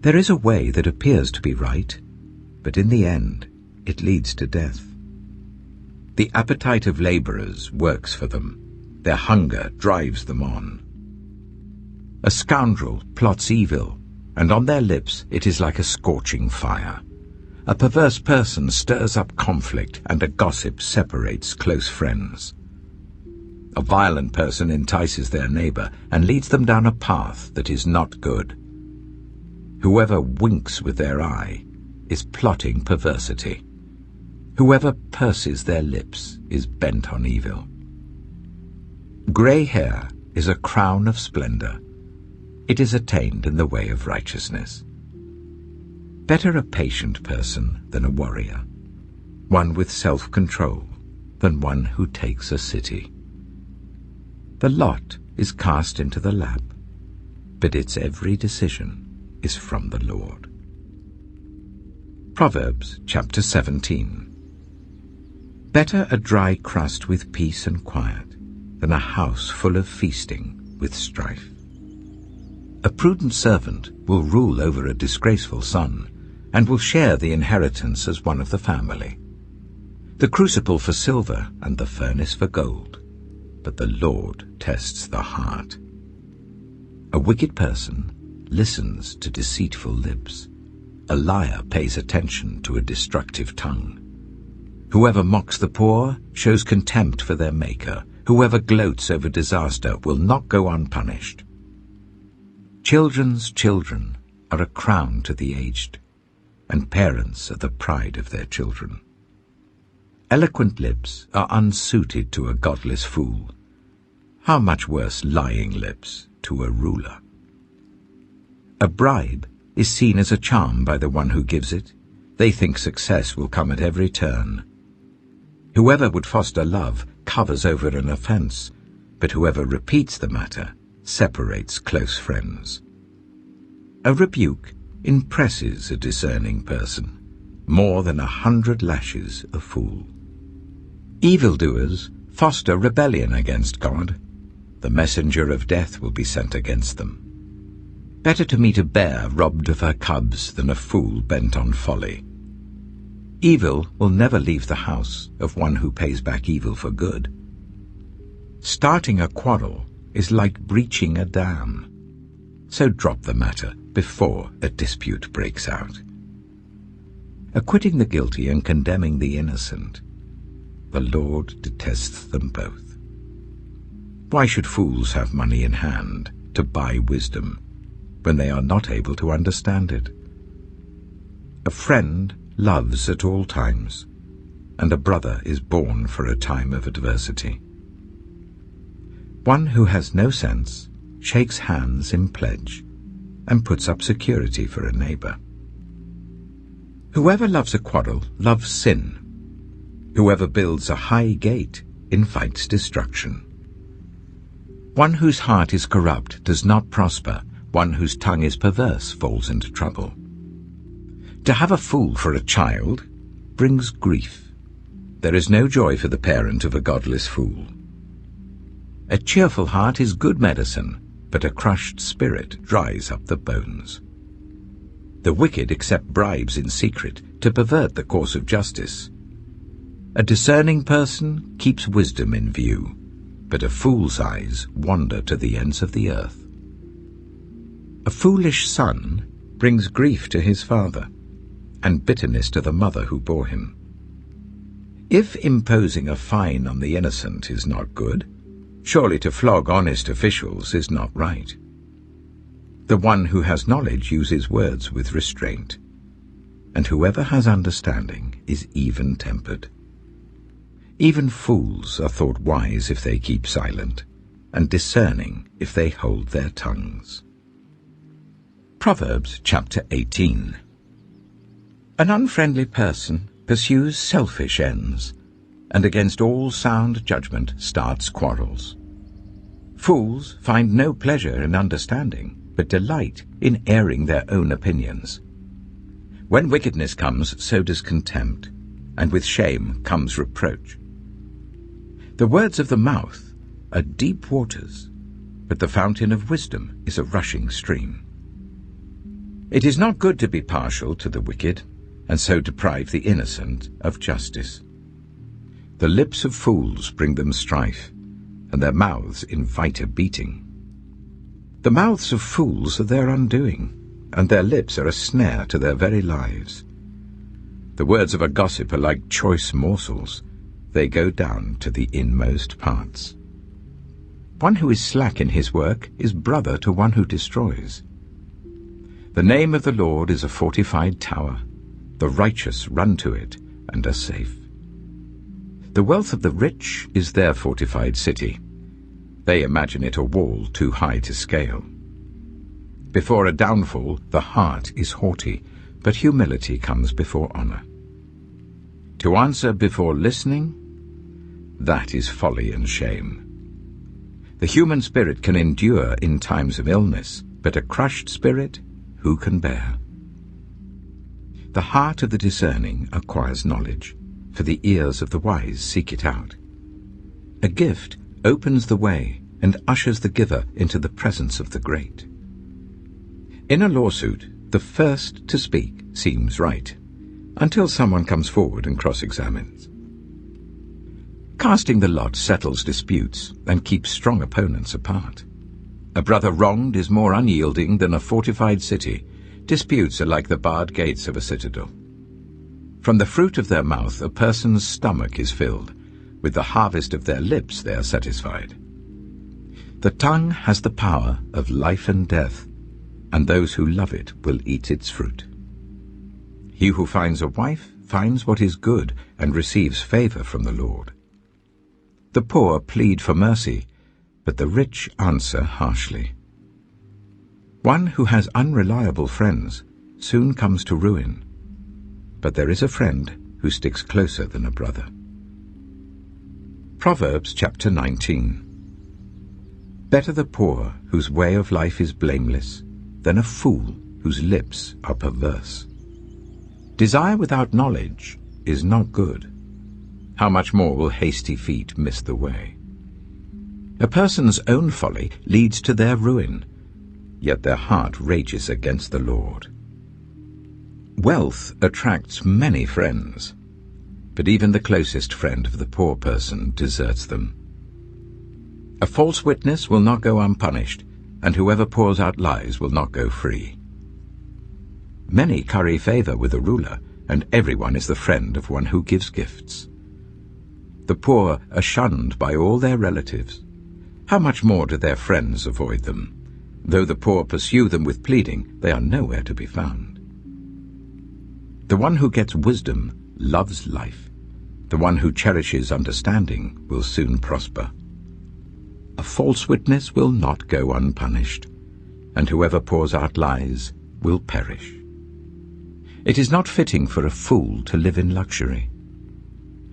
There is a way that appears to be right, but in the end it leads to death. The appetite of laborers works for them. Their hunger drives them on. A scoundrel plots evil, and on their lips it is like a scorching fire. A perverse person stirs up conflict, and a gossip separates close friends. A violent person entices their neighbor and leads them down a path that is not good. Whoever winks with their eye is plotting perversity. Whoever purses their lips is bent on evil. Gray hair is a crown of splendor. It is attained in the way of righteousness. Better a patient person than a warrior, one with self-control than one who takes a city. The lot is cast into the lap, but its every decision is from the Lord. Proverbs chapter 17. Better a dry crust with peace and quiet than a house full of feasting with strife. A prudent servant will rule over a disgraceful son, and will share the inheritance as one of the family. The crucible for silver and the furnace for gold, but the Lord tests the heart. A wicked person listens to deceitful lips. A liar pays attention to a destructive tongue. Whoever mocks the poor shows contempt for their Maker. Whoever gloats over disaster will not go unpunished. Children's children are a crown to the aged, and parents are the pride of their children. Eloquent lips are unsuited to a godless fool. How much worse lying lips to a ruler. A bribe is seen as a charm by the one who gives it. They think success will come at every turn. Whoever would foster love covers over an offense, but whoever repeats the matter separates close friends. A rebuke impresses a discerning person more than 100 lashes a fool. Evildoers foster rebellion against God. The messenger of death will be sent against them. Better to meet a bear robbed of her cubs than a fool bent on folly. Evil will never leave the house of one who pays back evil for good. Starting a quarrel is like breaching a dam. So drop the matter before a dispute breaks out. Acquitting the guilty and condemning the innocent, the Lord detests them both. Why should fools have money in hand to buy wisdom when they are not able to understand it? A friend loves at all times, and a brother is born for a time of adversity. One who has no sense shakes hands in pledge and puts up security for a neighbor. Whoever loves a quarrel loves sin. Whoever builds a high gate invites destruction. One whose heart is corrupt does not prosper. One whose tongue is perverse falls into trouble. To have a fool for a child brings grief. There is no joy for the parent of a godless fool. A cheerful heart is good medicine, but a crushed spirit dries up the bones. The wicked accept bribes in secret to pervert the course of justice. A discerning person keeps wisdom in view, but a fool's eyes wander to the ends of the earth. A foolish son brings grief to his father, and bitterness to the mother who bore him. If imposing a fine on the innocent is not good, surely to flog honest officials is not right. The one who has knowledge uses words with restraint, and whoever has understanding is even-tempered. Even fools are thought wise if they keep silent, and discerning if they hold their tongues. Proverbs chapter 18. An unfriendly person pursues selfish ends, and against all sound judgment starts quarrels. Fools find no pleasure in understanding, but delight in airing their own opinions. When wickedness comes, so does contempt, and with shame comes reproach. The words of the mouth are deep waters, but the fountain of wisdom is a rushing stream. It is not good to be partial to the wicked, and so deprive the innocent of justice. The lips of fools bring them strife, and their mouths invite a beating. The mouths of fools are their undoing, and their lips are a snare to their very lives. The words of a gossip are like choice morsels. They go down to the inmost parts. One who is slack in his work is brother to one who destroys. The name of the Lord is a fortified tower. The righteous run to it and are safe. The wealth of the rich is their fortified city. They imagine it a wall too high to scale. Before a downfall, the heart is haughty, but humility comes before honor. To answer before listening, that is folly and shame. The human spirit can endure in times of illness, but a crushed spirit who can bear? The heart of the discerning acquires knowledge, for the ears of the wise seek it out. A gift opens the way and ushers the giver into the presence of the great. In a lawsuit, the first to speak seems right, until someone comes forward and cross-examines. Casting the lot settles disputes and keeps strong opponents apart. A brother wronged is more unyielding than a fortified city. Disputes are like the barred gates of a citadel. From the fruit of their mouth a person's stomach is filled. With the harvest of their lips they are satisfied. The tongue has the power of life and death, and those who love it will eat its fruit. He who finds a wife finds what is good and receives favor from the Lord. The poor plead for mercy, but the rich answer harshly. One who has unreliable friends soon comes to ruin, but there is a friend who sticks closer than a brother. Proverbs chapter 19. Better the poor whose way of life is blameless than a fool whose lips are perverse. Desire without knowledge is not good. How much more will hasty feet miss the way? A person's own folly leads to their ruin, yet their heart rages against the Lord. Wealth attracts many friends, but even the closest friend of the poor person deserts them. A false witness will not go unpunished, and whoever pours out lies will not go free. Many curry favor with a ruler, and everyone is the friend of one who gives gifts. The poor are shunned by all their relatives. How much more do their friends avoid them? Though the poor pursue them with pleading, they are nowhere to be found. The one who gets wisdom loves life. The one who cherishes understanding will soon prosper. A false witness will not go unpunished, and whoever pours out lies will perish. It is not fitting for a fool to live in luxury.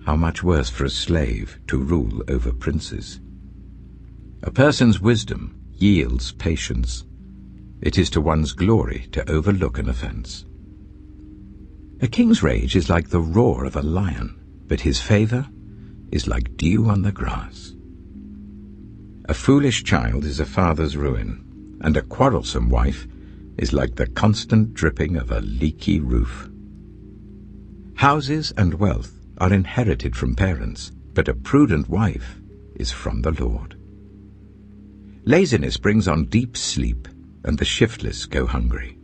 How much worse for a slave to rule over princes. A person's wisdom yields patience. It is to one's glory to overlook an offense. A king's rage is like the roar of a lion, but his favor is like dew on the grass. A foolish child is a father's ruin, and a quarrelsome wife is like the constant dripping of a leaky roof. Houses and wealth are inherited from parents, but a prudent wife is from the Lord. Laziness brings on deep sleep, and the shiftless go hungry.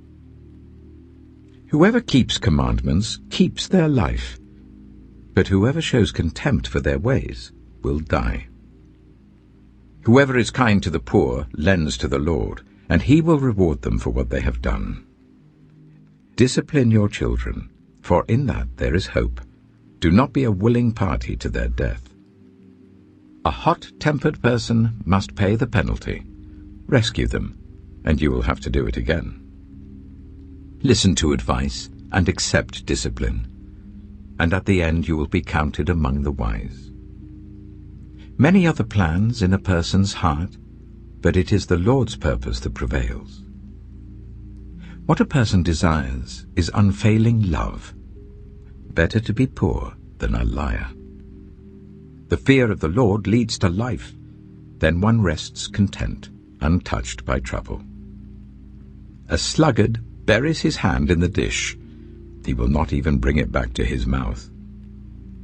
Whoever keeps commandments keeps their life, but whoever shows contempt for their ways will die. Whoever is kind to the poor lends to the Lord, and he will reward them for what they have done. Discipline your children, for in that there is hope. Do not be a willing party to their death. A hot-tempered person must pay the penalty. Rescue them, and you will have to do it again. Listen to advice and accept discipline, and at the end you will be counted among the wise. Many are the plans in a person's heart, but it is the Lord's purpose that prevails. What a person desires is unfailing love. Better to be poor than a liar. The fear of the Lord leads to life. Then one rests content, untouched by trouble. A sluggard buries his hand in the dish. He will not even bring it back to his mouth.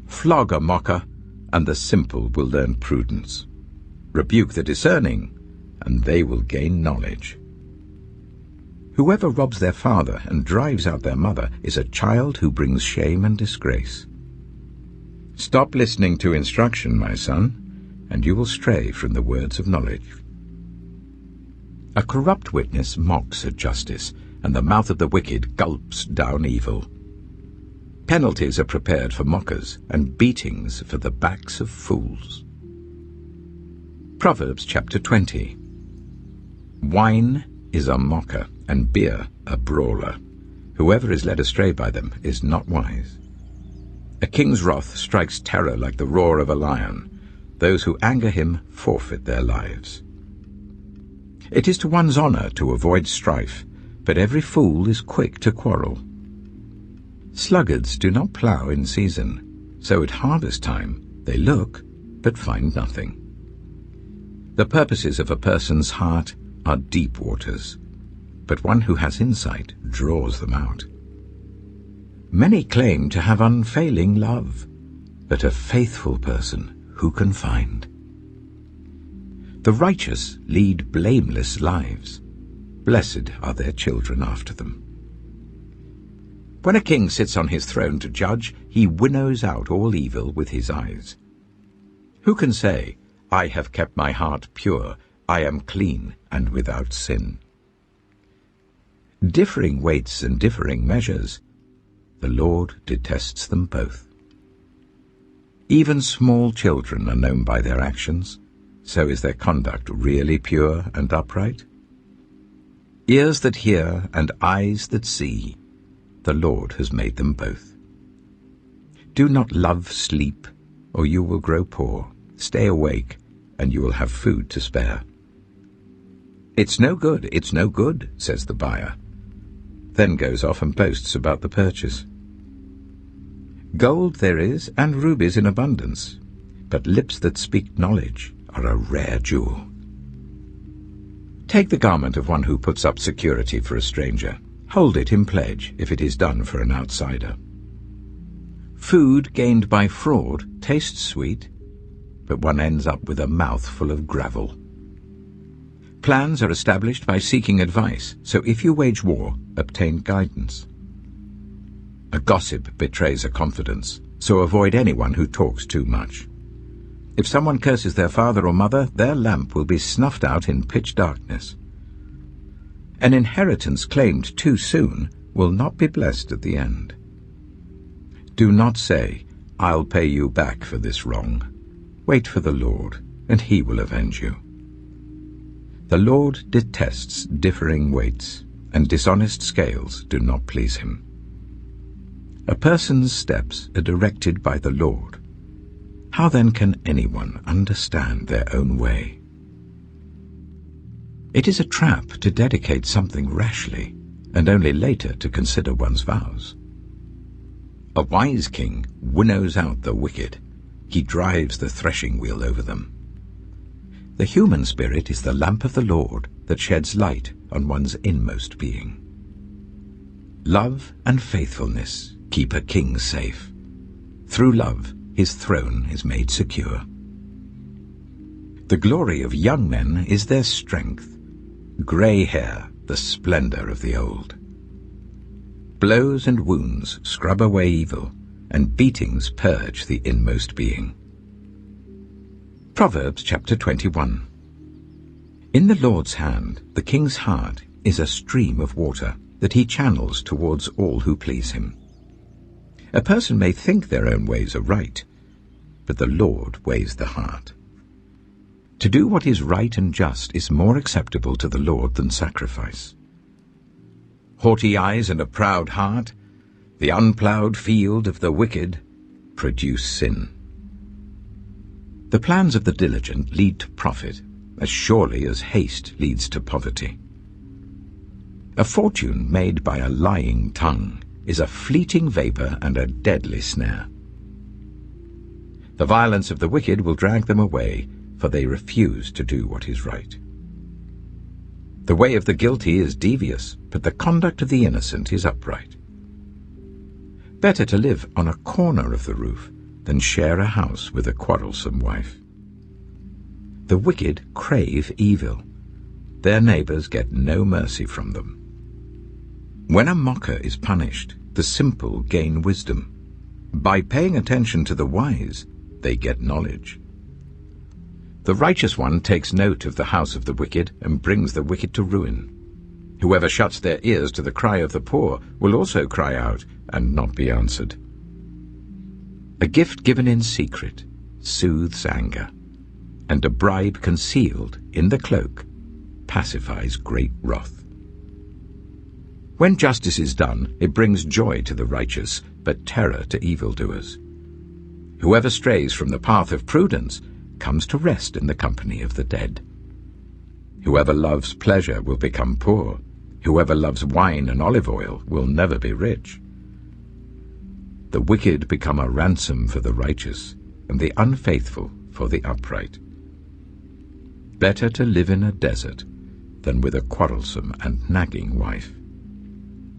Flog a mocker, and the simple will learn prudence. Rebuke the discerning, and they will gain knowledge. Whoever robs their father and drives out their mother is a child who brings shame and disgrace. Stop listening to instruction, my son, and you will stray from the words of knowledge. A corrupt witness mocks at justice, and the mouth of the wicked gulps down evil. Penalties are prepared for mockers, and beatings for the backs of fools. Proverbs chapter 20. Wine is a mocker, and beer a brawler. Whoever is led astray by them is not wise. A king's wrath strikes terror like the roar of a lion. Those who anger him forfeit their lives. It is to one's honor to avoid strife, but every fool is quick to quarrel. Sluggards do not plough in season, so at harvest time they look but find nothing. The purposes of a person's heart are deep waters, but one who has insight draws them out. Many claim to have unfailing love, but a faithful person who can find? The righteous lead blameless lives. Blessed are their children after them. When a king sits on his throne to judge, he winnows out all evil with his eyes. Who can say, I have kept my heart pure, I am clean and without sin? Differing weights and differing measures, the Lord detests them both. Even small children are known by their actions, so is their conduct really pure and upright? Ears that hear and eyes that see, the Lord has made them both. Do not love sleep, or you will grow poor. Stay awake, and you will have food to spare. It's no good, says the buyer. Then goes off and boasts about the purchase. Gold there is, and rubies in abundance, but lips that speak knowledge are a rare jewel. Take the garment of one who puts up security for a stranger. Hold it in pledge if it is done for an outsider. Food gained by fraud tastes sweet, but one ends up with a mouth full of gravel. Plans are established by seeking advice, so if you wage war, obtain guidance. A gossip betrays a confidence, so avoid anyone who talks too much. If someone curses their father or mother, their lamp will be snuffed out in pitch darkness. An inheritance claimed too soon will not be blessed at the end. Do not say, "I'll pay you back for this wrong." Wait for the Lord, and he will avenge you. The Lord detests differing weights, and dishonest scales do not please him. A person's steps are directed by the Lord. How then can anyone understand their own way? It is a trap to dedicate something rashly, and only later to consider one's vows. A wise king winnows out the wicked. He drives the threshing wheel over them. The human spirit is the lamp of the Lord that sheds light on one's inmost being. Love and faithfulness keep a king safe. Through love, his throne is made secure. The glory of young men is their strength, grey hair the splendor of the old. Blows and wounds scrub away evil, and beatings purge the inmost being. Proverbs chapter 21. In the Lord's hand, the king's heart is a stream of water that he channels towards all who please him. A person may think their own ways are right, but the Lord weighs the heart. To do what is right and just is more acceptable to the Lord than sacrifice. Haughty eyes and a proud heart, the unploughed field of the wicked, produce sin. The plans of the diligent lead to profit, as surely as haste leads to poverty. A fortune made by a lying tongue is a fleeting vapor and a deadly snare. The violence of the wicked will drag them away, for they refuse to do what is right. The way of the guilty is devious, but the conduct of the innocent is upright. Better to live on a corner of the roof than share a house with a quarrelsome wife. The wicked crave evil. Their neighbors get no mercy from them. When a mocker is punished, the simple gain wisdom. By paying attention to the wise, they get knowledge. The righteous one takes note of the house of the wicked and brings the wicked to ruin. Whoever shuts their ears to the cry of the poor will also cry out and not be answered. A gift given in secret soothes anger, and a bribe concealed in the cloak pacifies great wrath. When justice is done, it brings joy to the righteous, but terror to evildoers. Whoever strays from the path of prudence comes to rest in the company of the dead. Whoever loves pleasure will become poor. Whoever loves wine and olive oil will never be rich. The wicked become a ransom for the righteous, and the unfaithful for the upright. Better to live in a desert than with a quarrelsome and nagging wife.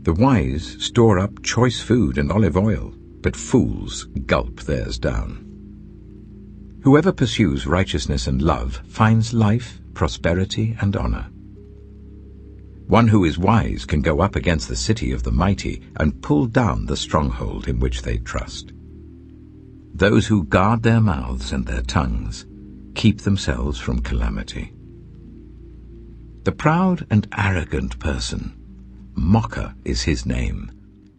The wise store up choice food and olive oil, but fools gulp theirs down. Whoever pursues righteousness and love finds life, prosperity, and honor. One who is wise can go up against the city of the mighty and pull down the stronghold in which they trust. Those who guard their mouths and their tongues keep themselves from calamity. The proud and arrogant person, mocker is his name,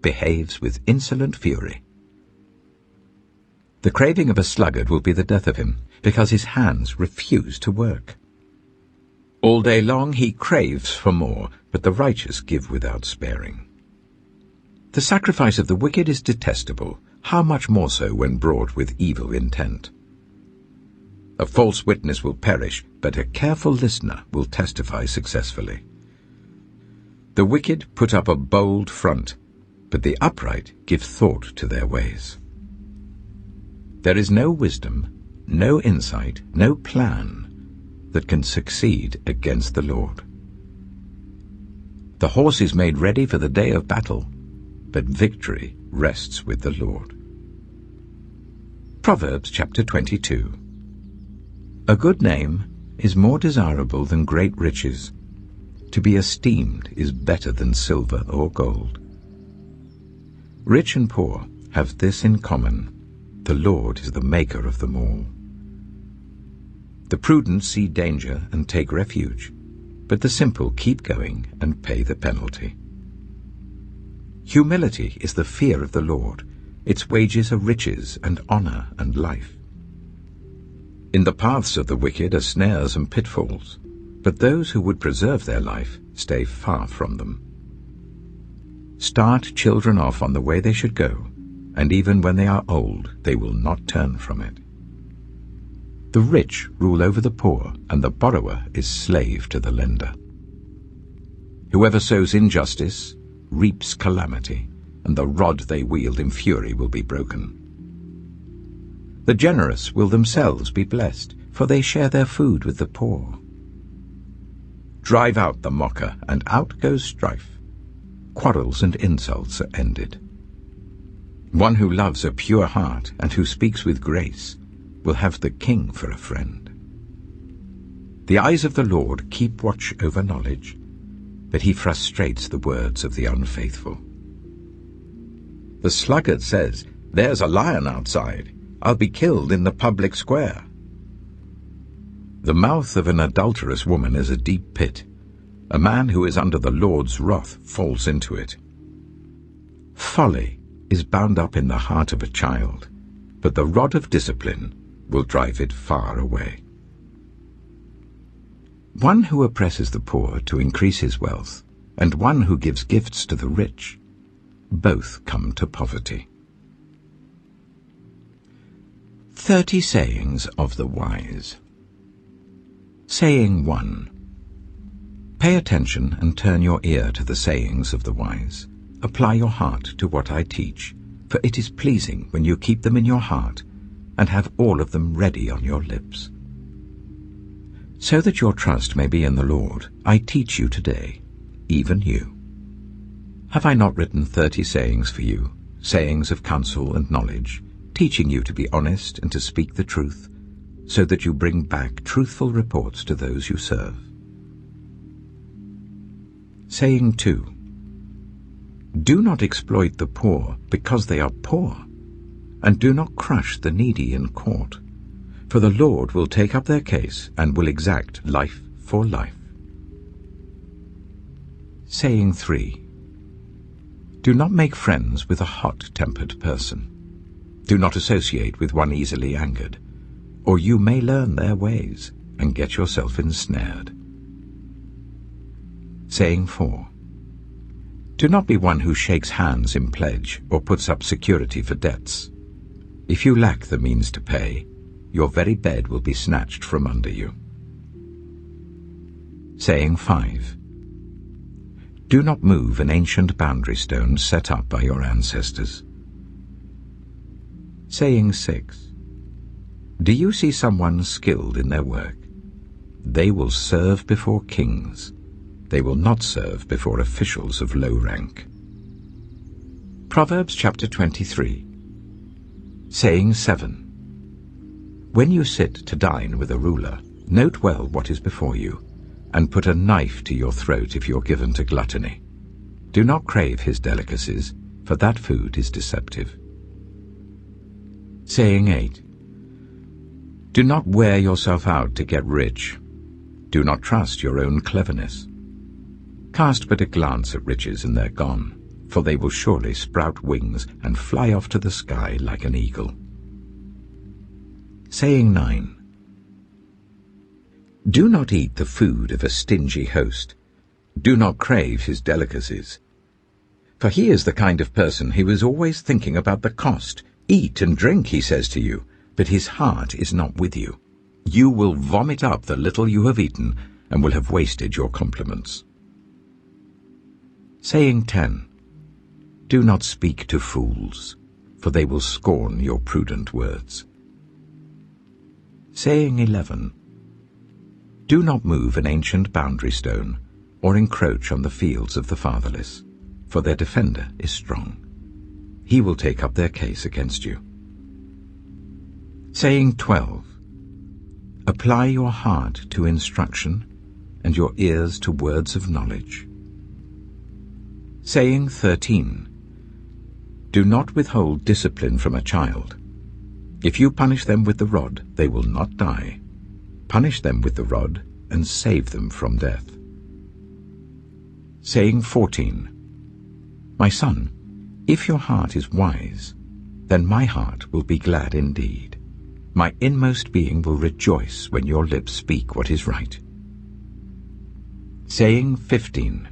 behaves with insolent fury. The craving of a sluggard will be the death of him, because his hands refuse to work. All day long he craves for more, but the righteous give without sparing. The sacrifice of the wicked is detestable, how much more so when brought with evil intent. A false witness will perish, but a careful listener will testify successfully. The wicked put up a bold front, but the upright give thought to their ways. There is no wisdom, no insight, no plan that can succeed against the Lord. The horse is made ready for the day of battle, but victory rests with the Lord. Proverbs chapter 22. A good name is more desirable than great riches. To be esteemed is better than silver or gold. Rich and poor have this in common: the Lord is the maker of them all. The prudent see danger and take refuge, but the simple keep going and pay the penalty. Humility is the fear of the Lord. Its wages are riches and honor and life. In the paths of the wicked are snares and pitfalls, but those who would preserve their life stay far from them. Start children off on the way they should go, and even when they are old, they will not turn from it. The rich rule over the poor, and the borrower is slave to the lender. Whoever sows injustice reaps calamity, and the rod they wield in fury will be broken. The generous will themselves be blessed, for they share their food with the poor. Drive out the mocker, and out goes strife. Quarrels and insults are ended. One who loves a pure heart and who speaks with grace will have the king for a friend. The eyes of the Lord keep watch over knowledge, but he frustrates the words of the unfaithful. The sluggard says, "There's a lion outside. I'll be killed in the public square." The mouth of an adulterous woman is a deep pit. A man who is under the Lord's wrath falls into it. Folly is bound up in the heart of a child, but the rod of discipline will drive it far away. One who oppresses the poor to increase his wealth, and one who gives gifts to the rich, both come to poverty. 30 Sayings of the Wise. Saying 1. Pay attention and turn your ear to the sayings of the wise. Apply your heart to what I teach, for it is pleasing when you keep them in your heart and have all of them ready on your lips. So that your trust may be in the Lord, I teach you today, even you. Have I not written 30 sayings for you, sayings of counsel and knowledge, teaching you to be honest and to speak the truth, so that you bring back truthful reports to those you serve? Saying 2. Do not exploit the poor because they are poor, and do not crush the needy in court, for the Lord will take up their case and will exact life for life. Saying 3. Do not make friends with a hot-tempered person. Do not associate with one easily angered, or you may learn their ways and get yourself ensnared. Saying 4. Do not be one who shakes hands in pledge or puts up security for debts. If you lack the means to pay, your very bed will be snatched from under you. Saying 5. Do not move an ancient boundary stone set up by your ancestors. Saying 6. Do you see someone skilled in their work? They will serve before kings. They will not serve before officials of low rank. Proverbs chapter 23. Saying 7. When you sit to dine with a ruler, note well what is before you, and put a knife to your throat if you're given to gluttony. Do not crave his delicacies, for that food is deceptive. Saying 8. Do not wear yourself out to get rich. Do not trust your own cleverness. Cast but a glance at riches and they're gone, for they will surely sprout wings and fly off to the sky like an eagle. Saying 9. Do not eat the food of a stingy host. Do not crave his delicacies. For he is the kind of person who is always thinking about the cost. Eat and drink, he says to you, but his heart is not with you. You will vomit up the little you have eaten and will have wasted your compliments. Saying 10. Do not speak to fools, for they will scorn your prudent words. Saying 11. Do not move an ancient boundary stone, or encroach on the fields of the fatherless, for their defender is strong. He will take up their case against you. Saying 12. Apply your heart to instruction, and your ears to words of knowledge. Saying 13. Do not withhold discipline from a child. If you punish them with the rod, they will not die. Punish them with the rod, and save them from death. Saying 14. My son, if your heart is wise, then my heart will be glad indeed. My inmost being will rejoice when your lips speak what is right. Saying 15.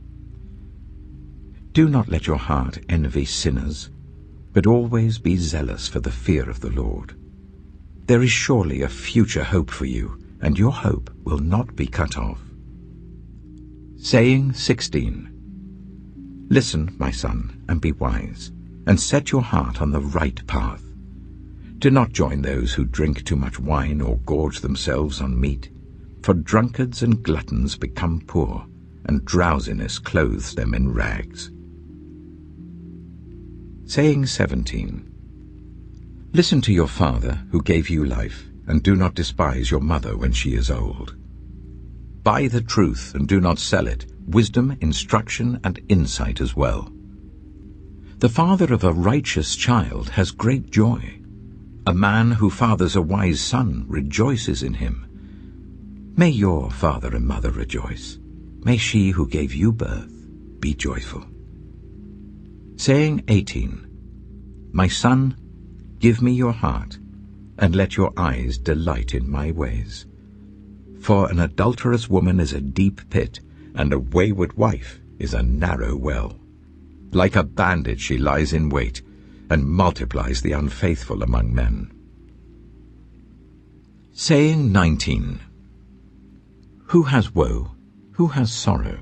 Do not let your heart envy sinners, but always be zealous for the fear of the Lord. There is surely a future hope for you, and your hope will not be cut off. Saying 16. Listen, my son, and be wise, and set your heart on the right path. Do not join those who drink too much wine or gorge themselves on meat, for drunkards and gluttons become poor, and drowsiness clothes them in rags. Saying 17. Listen to your father who gave you life, and do not despise your mother when she is old. Buy the truth and do not sell it, wisdom, instruction, and insight as well. The father of a righteous child has great joy. A man who fathers a wise son rejoices in him. May your father and mother rejoice. May she who gave you birth be joyful. Saying 18. My son, give me your heart, and let your eyes delight in my ways. For an adulterous woman is a deep pit, and a wayward wife is a narrow well. Like a bandit she lies in wait, and multiplies the unfaithful among men. Saying 19. Who has woe? Who has sorrow?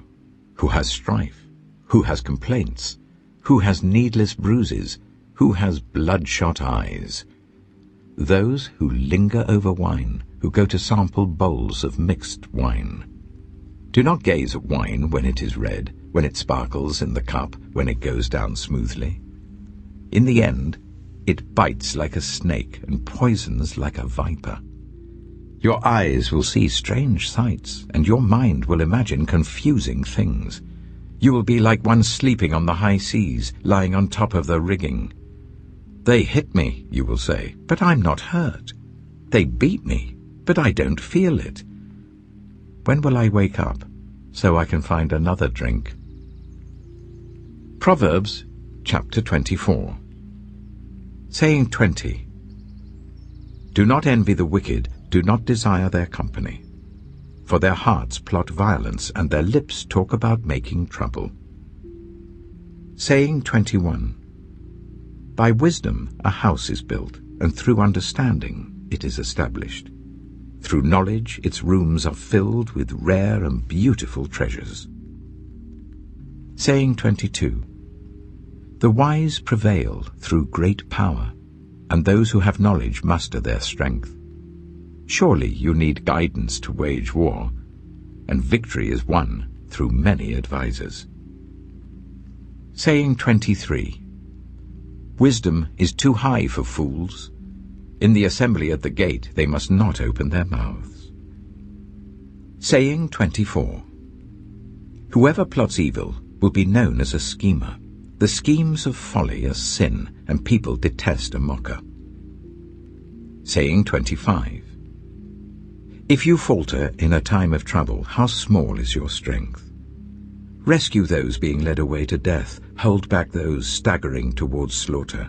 Who has strife? Who has complaints? Who has needless bruises? Who has bloodshot eyes? Those who linger over wine, who go to sample bowls of mixed wine. Do not gaze at wine when it is red, when it sparkles in the cup, when it goes down smoothly. In the end, it bites like a snake and poisons like a viper. Your eyes will see strange sights, and your mind will imagine confusing things. You will be like one sleeping on the high seas, lying on top of the rigging. They hit me, you will say, but I'm not hurt. They beat me, but I don't feel it. When will I wake up, so I can find another drink? Proverbs chapter 24. Saying 20. Do not envy the wicked, do not desire their company. For their hearts plot violence, and their lips talk about making trouble. Saying 21. By wisdom a house is built, and through understanding it is established. Through knowledge its rooms are filled with rare and beautiful treasures. Saying 22. The wise prevail through great power, and those who have knowledge muster their strength. Surely you need guidance to wage war, and victory is won through many advisers. Saying 23. Wisdom is too high for fools. In the assembly at the gate they must not open their mouths. Saying 24. Whoever plots evil will be known as a schemer. The schemes of folly are sin, and people detest a mocker. Saying 25. If you falter in a time of trouble, how small is your strength? Rescue those being led away to death, hold back those staggering towards slaughter.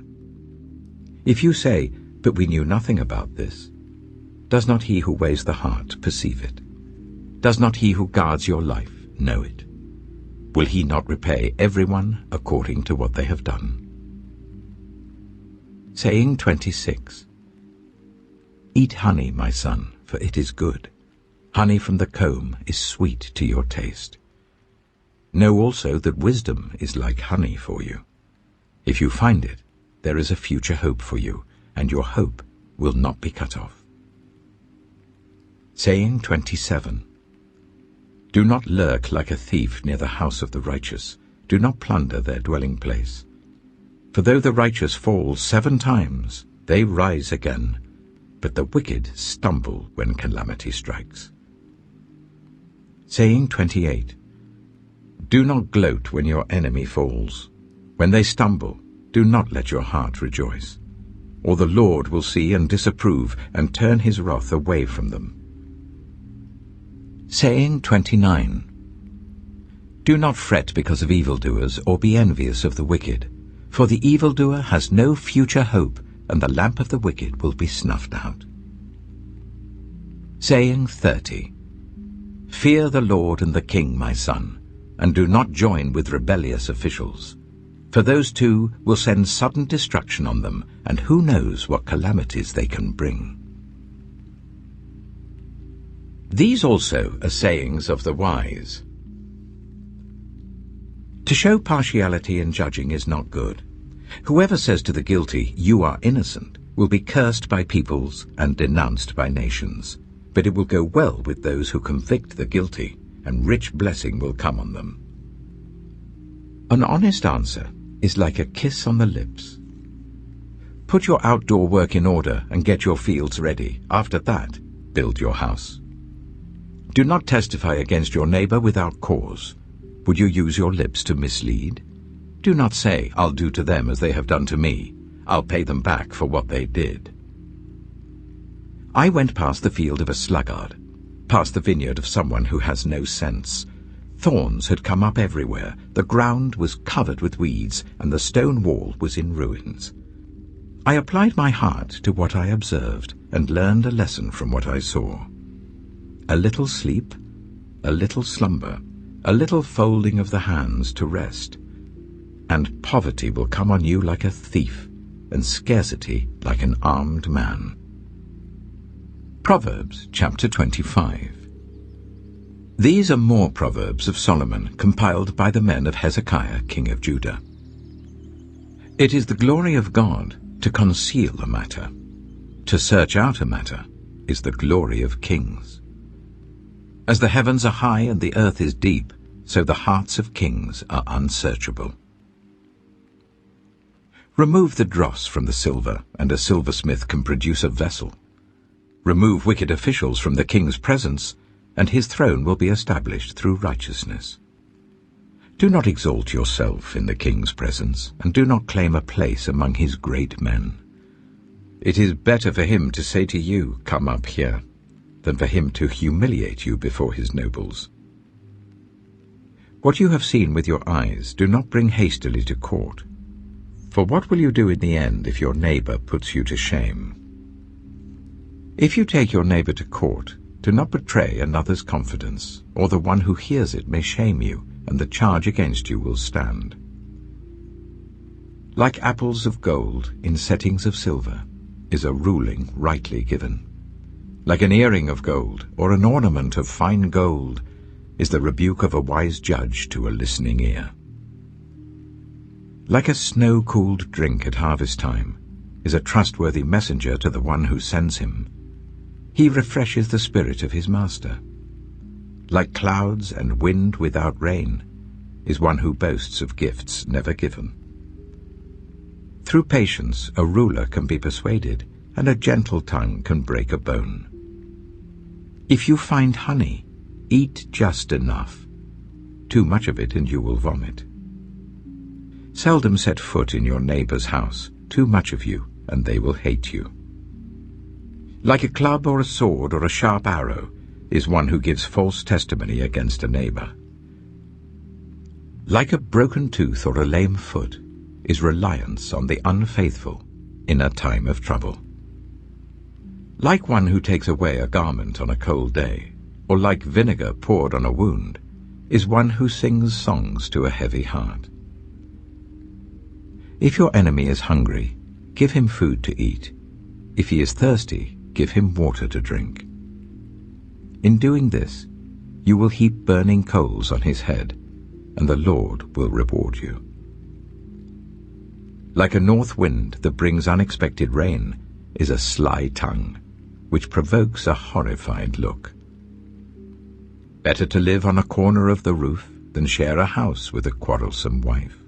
If you say, but we knew nothing about this, Does not he who weighs the heart perceive it? Does not he who guards your life know it? Will he not repay everyone according to what they have done? Saying 26. Eat honey, my son, for it is good. Honey from the comb is sweet to your taste. Know also that wisdom is like honey for you. If you find it, there is a future hope for you, and your hope will not be cut off. Saying 27. Do not lurk like a thief near the house of the righteous. Do not plunder their dwelling place. For though the righteous fall 7 times, they rise again, but the wicked stumble when calamity strikes. Saying 28. Do not gloat when your enemy falls. When they stumble, do not let your heart rejoice. Or the Lord will see and disapprove and turn his wrath away from them. Saying 29. Do not fret because of evildoers, or be envious of the wicked. For the evildoer has no future hope, and the lamp of the wicked will be snuffed out. Saying 30. Fear the Lord and the King, my son, and do not join with rebellious officials. For those two will send sudden destruction on them, and who knows what calamities they can bring. These also are sayings of the wise. To show partiality in judging is not good. Whoever says to the guilty, "You are innocent," will be cursed by peoples and denounced by nations. But it will go well with those who convict the guilty, and rich blessing will come on them. An honest answer is like a kiss on the lips. Put your outdoor work in order and get your fields ready. After that, build your house. Do not testify against your neighbor without cause. Would you use your lips to mislead? Do not say, "I'll do to them as they have done to me. I'll pay them back for what they did." I went past the field of a sluggard, past the vineyard of someone who has no sense. Thorns had come up everywhere, the ground was covered with weeds, and the stone wall was in ruins. I applied my heart to what I observed, and learned a lesson from what I saw. A little sleep, a little slumber, a little folding of the hands to rest, and poverty will come on you like a thief, and scarcity like an armed man. Proverbs chapter 25. These are more Proverbs of Solomon, compiled by the men of Hezekiah, king of Judah. It is the glory of God to conceal a matter. To search out a matter is the glory of kings. As the heavens are high and the earth is deep, so the hearts of kings are unsearchable. Remove the dross from the silver, and a silversmith can produce a vessel. Remove wicked officials from the king's presence, and his throne will be established through righteousness. Do not exalt yourself in the king's presence, and do not claim a place among his great men. It is better for him to say to you, "Come up here," than for him to humiliate you before his nobles. What you have seen with your eyes, do not bring hastily to court. For what will you do in the end if your neighbor puts you to shame? If you take your neighbor to court, do not betray another's confidence, or the one who hears it may shame you, and the charge against you will stand. Like apples of gold in settings of silver is a ruling rightly given. Like an earring of gold, or an ornament of fine gold, is the rebuke of a wise judge to a listening ear. Like a snow-cooled drink at harvest time is a trustworthy messenger to the one who sends him. He refreshes the spirit of his master. Like clouds and wind without rain is one who boasts of gifts never given. Through patience a ruler can be persuaded, and a gentle tongue can break a bone. If you find honey, eat just enough. Too much of it and you will vomit. Seldom set foot in your neighbor's house. Too much of you, and they will hate you. Like a club or a sword or a sharp arrow is one who gives false testimony against a neighbor. Like a broken tooth or a lame foot is reliance on the unfaithful in a time of trouble. Like one who takes away a garment on a cold day, or like vinegar poured on a wound, is one who sings songs to a heavy heart. If your enemy is hungry, give him food to eat. If he is thirsty, give him water to drink. In doing this, you will heap burning coals on his head, and the Lord will reward you. Like a north wind that brings unexpected rain is a sly tongue, which provokes a horrified look. Better to live on a corner of the roof than share a house with a quarrelsome wife.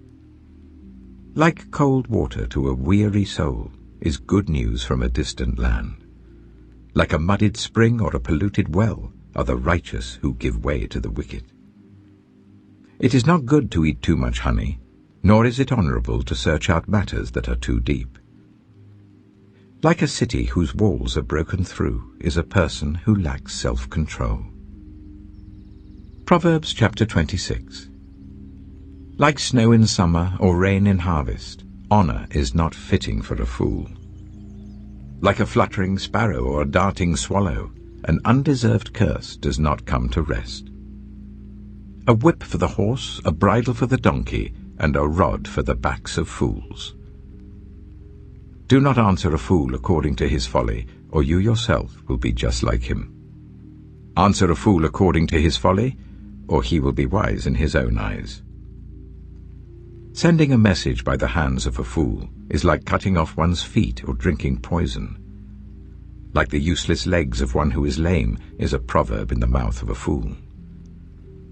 Like cold water to a weary soul is good news from a distant land. Like a muddied spring or a polluted well are the righteous who give way to the wicked. It is not good to eat too much honey, nor is it honorable to search out matters that are too deep. Like a city whose walls are broken through is a person who lacks self-control. Proverbs chapter 26. Like snow in summer or rain in harvest, honor is not fitting for a fool. Like a fluttering sparrow or a darting swallow, an undeserved curse does not come to rest. A whip for the horse, a bridle for the donkey, and a rod for the backs of fools. Do not answer a fool according to his folly, or you yourself will be just like him. Answer a fool according to his folly, or he will be wise in his own eyes. Sending a message by the hands of a fool is like cutting off one's feet or drinking poison. Like the useless legs of one who is lame is a proverb in the mouth of a fool.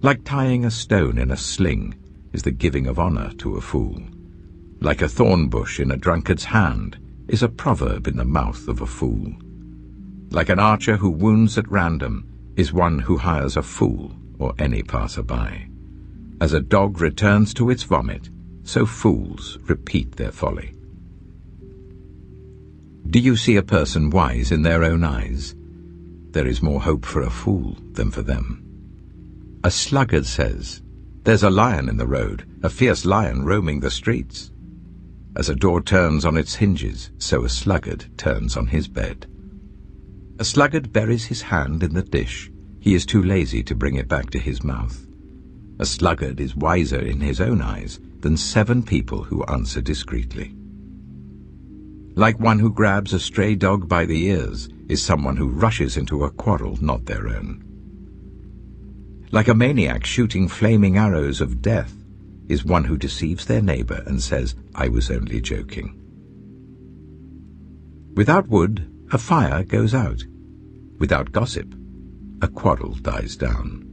Like tying a stone in a sling is the giving of honor to a fool. Like a thorn bush in a drunkard's hand is a proverb in the mouth of a fool. Like an archer who wounds at random is one who hires a fool or any passer-by. As a dog returns to its vomit, so fools repeat their folly. Do you see a person wise in their own eyes? There is more hope for a fool than for them. A sluggard says, "There's a lion in the road, a fierce lion roaming the streets." As a door turns on its hinges, so a sluggard turns on his bed. A sluggard buries his hand in the dish. He is too lazy to bring it back to his mouth. A sluggard is wiser in his own eyes than 7 people who answer discreetly. Like one who grabs a stray dog by the ears is someone who rushes into a quarrel not their own. Like a maniac shooting flaming arrows of death is one who deceives their neighbor and says, "I was only joking." Without wood, a fire goes out. Without gossip, a quarrel dies down.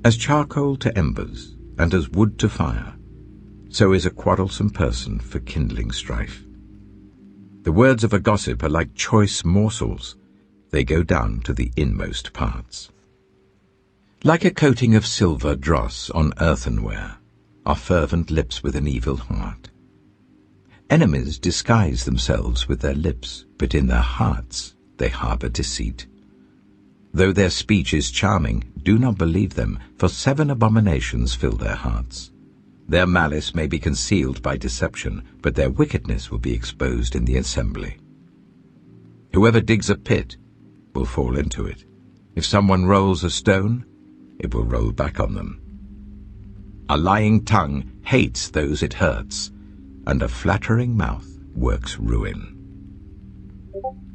As charcoal to embers, and as wood to fire, so is a quarrelsome person for kindling strife. The words of a gossip are like choice morsels. They go down to the inmost parts. Like a coating of silver dross on earthenware are fervent lips with an evil heart. Enemies disguise themselves with their lips, but in their hearts they harbor deceit. Though their speech is charming, do not believe them, for 7 abominations fill their hearts. Their malice may be concealed by deception, but their wickedness will be exposed in the assembly. Whoever digs a pit will fall into it. If someone rolls a stone, it will roll back on them. A lying tongue hates those it hurts, and a flattering mouth works ruin.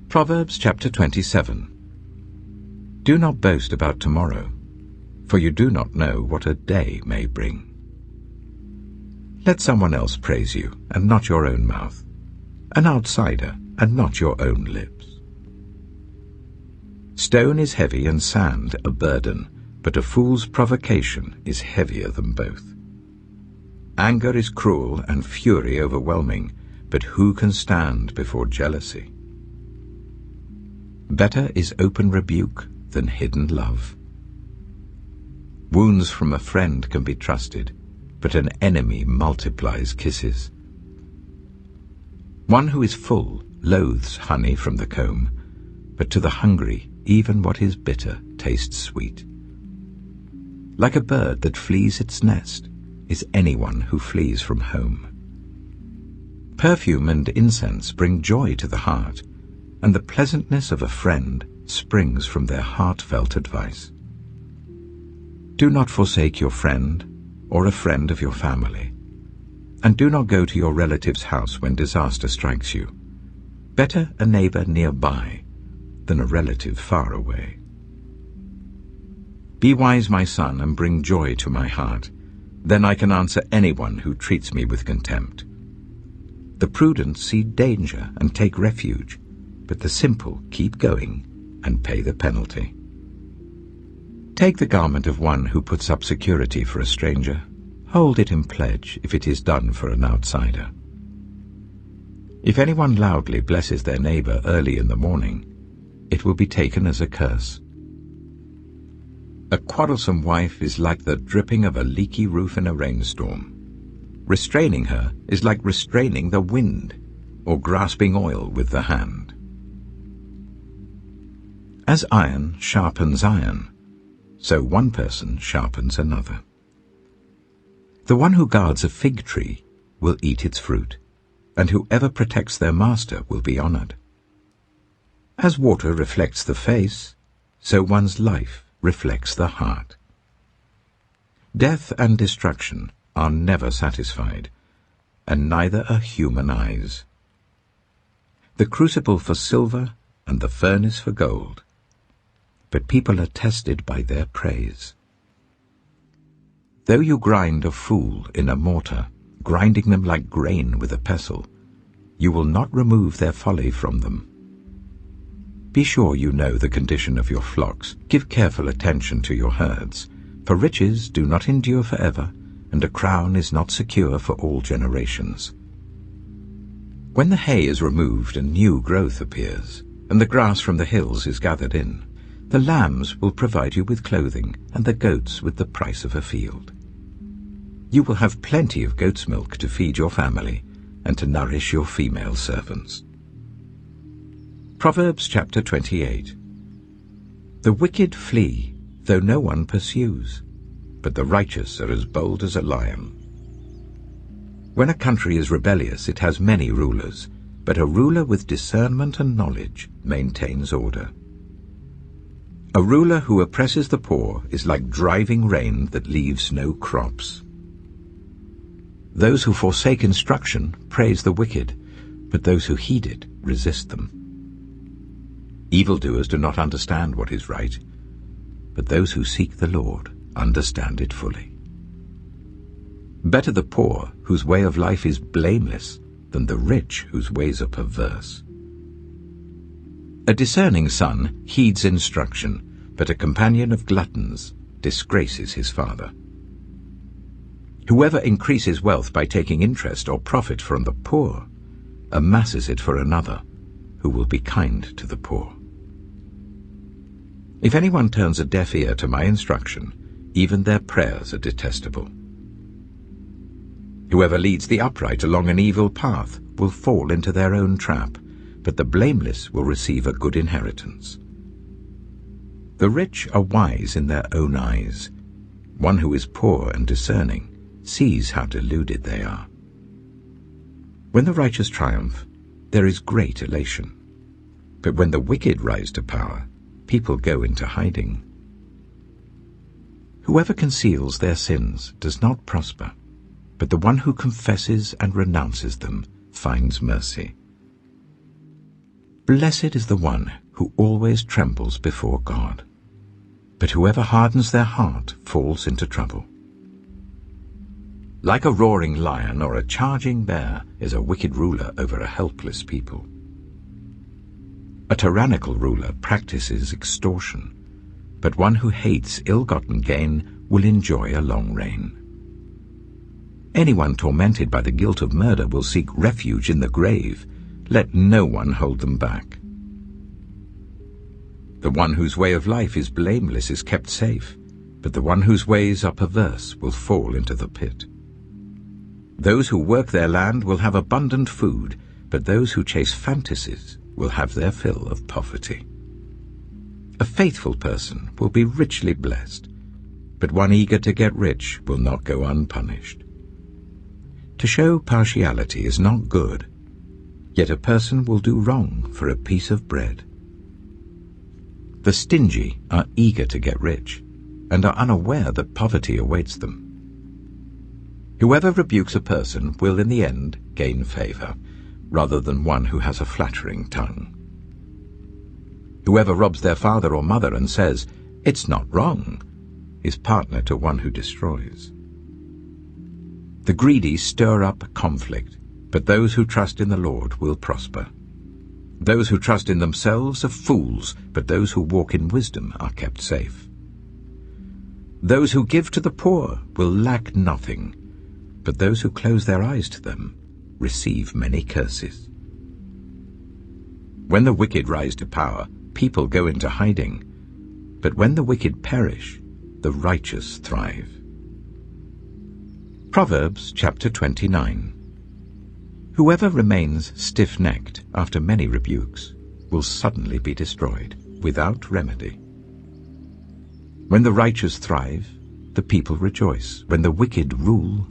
Proverbs chapter 27. Do not boast about tomorrow, for you do not know what a day may bring. Let someone else praise you, and not your own mouth, an outsider, and not your own lips. Stone is heavy and sand a burden, but a fool's provocation is heavier than both. Anger is cruel and fury overwhelming, but who can stand before jealousy? Better is open rebuke than hidden love. Wounds from a friend can be trusted, but an enemy multiplies kisses. One who is full loathes honey from the comb, but to the hungry even what is bitter tastes sweet. Like a bird that flees its nest is anyone who flees from home. Perfume and incense bring joy to the heart, and the pleasantness of a friend springs from their heartfelt advice. Do not forsake your friend or a friend of your family, and do not go to your relative's house when disaster strikes you. Better a neighbor nearby than a relative far away. Be wise, my son, and bring joy to my heart. Then I can answer anyone who treats me with contempt. The prudent see danger and take refuge, but the simple keep going and pay the penalty. Take the garment of one who puts up security for a stranger. Hold it in pledge if it is done for an outsider. If anyone loudly blesses their neighbor early in the morning, it will be taken as a curse. A quarrelsome wife is like the dripping of a leaky roof in a rainstorm. Restraining her is like restraining the wind or grasping oil with the hand. As iron sharpens iron, so one person sharpens another. The one who guards a fig tree will eat its fruit, and whoever protects their master will be honored. As water reflects the face, so one's life reflects the heart. Death and destruction are never satisfied, and neither are human eyes. The crucible for silver and the furnace for gold, but people are tested by their praise. Though you grind a fool in a mortar, grinding them like grain with a pestle, you will not remove their folly from them. Be sure you know the condition of your flocks. Give careful attention to your herds, for riches do not endure forever, and a crown is not secure for all generations. When the hay is removed and new growth appears, and the grass from the hills is gathered in, the lambs will provide you with clothing, and the goats with the price of a field. You will have plenty of goat's milk to feed your family, and to nourish your female servants. Proverbs chapter 28. The wicked flee, though no one pursues, but the righteous are as bold as a lion. When a country is rebellious, it has many rulers, but a ruler with discernment and knowledge maintains order. A ruler who oppresses the poor is like driving rain that leaves no crops. Those who forsake instruction praise the wicked, but those who heed it resist them. Evildoers do not understand what is right, but those who seek the Lord understand it fully. Better the poor whose way of life is blameless than the rich whose ways are perverse. A discerning son heeds instruction, but a companion of gluttons disgraces his father. Whoever increases wealth by taking interest or profit from the poor amasses it for another, who will be kind to the poor. If anyone turns a deaf ear to my instruction, even their prayers are detestable. Whoever leads the upright along an evil path will fall into their own trap, but the blameless will receive a good inheritance. The rich are wise in their own eyes. One who is poor and discerning sees how deluded they are. When the righteous triumph, there is great elation. But when the wicked rise to power, people go into hiding. Whoever conceals their sins does not prosper, but the one who confesses and renounces them finds mercy. Blessed is the one who always trembles before God, but whoever hardens their heart falls into trouble. Like a roaring lion or a charging bear is a wicked ruler over a helpless people. A tyrannical ruler practices extortion, but one who hates ill-gotten gain will enjoy a long reign. Anyone tormented by the guilt of murder will seek refuge in the grave. Let no one hold them back. The one whose way of life is blameless is kept safe, but the one whose ways are perverse will fall into the pit. Those who work their land will have abundant food, but those who chase fantasies will have their fill of poverty. A faithful person will be richly blessed, but one eager to get rich will not go unpunished. To show partiality is not good, yet a person will do wrong for a piece of bread. The stingy are eager to get rich, and are unaware that poverty awaits them. Whoever rebukes a person will in the end gain favor, rather than one who has a flattering tongue. Whoever robs their father or mother and says, "It's not wrong," is partner to one who destroys. The greedy stir up conflict, but those who trust in the Lord will prosper. Those who trust in themselves are fools, but those who walk in wisdom are kept safe. Those who give to the poor will lack nothing, but those who close their eyes to them receive many curses. When the wicked rise to power, people go into hiding, but when the wicked perish, the righteous thrive. Proverbs chapter 29. Whoever remains stiff-necked after many rebukes will suddenly be destroyed without remedy. When the righteous thrive, the people rejoice. When the wicked rule,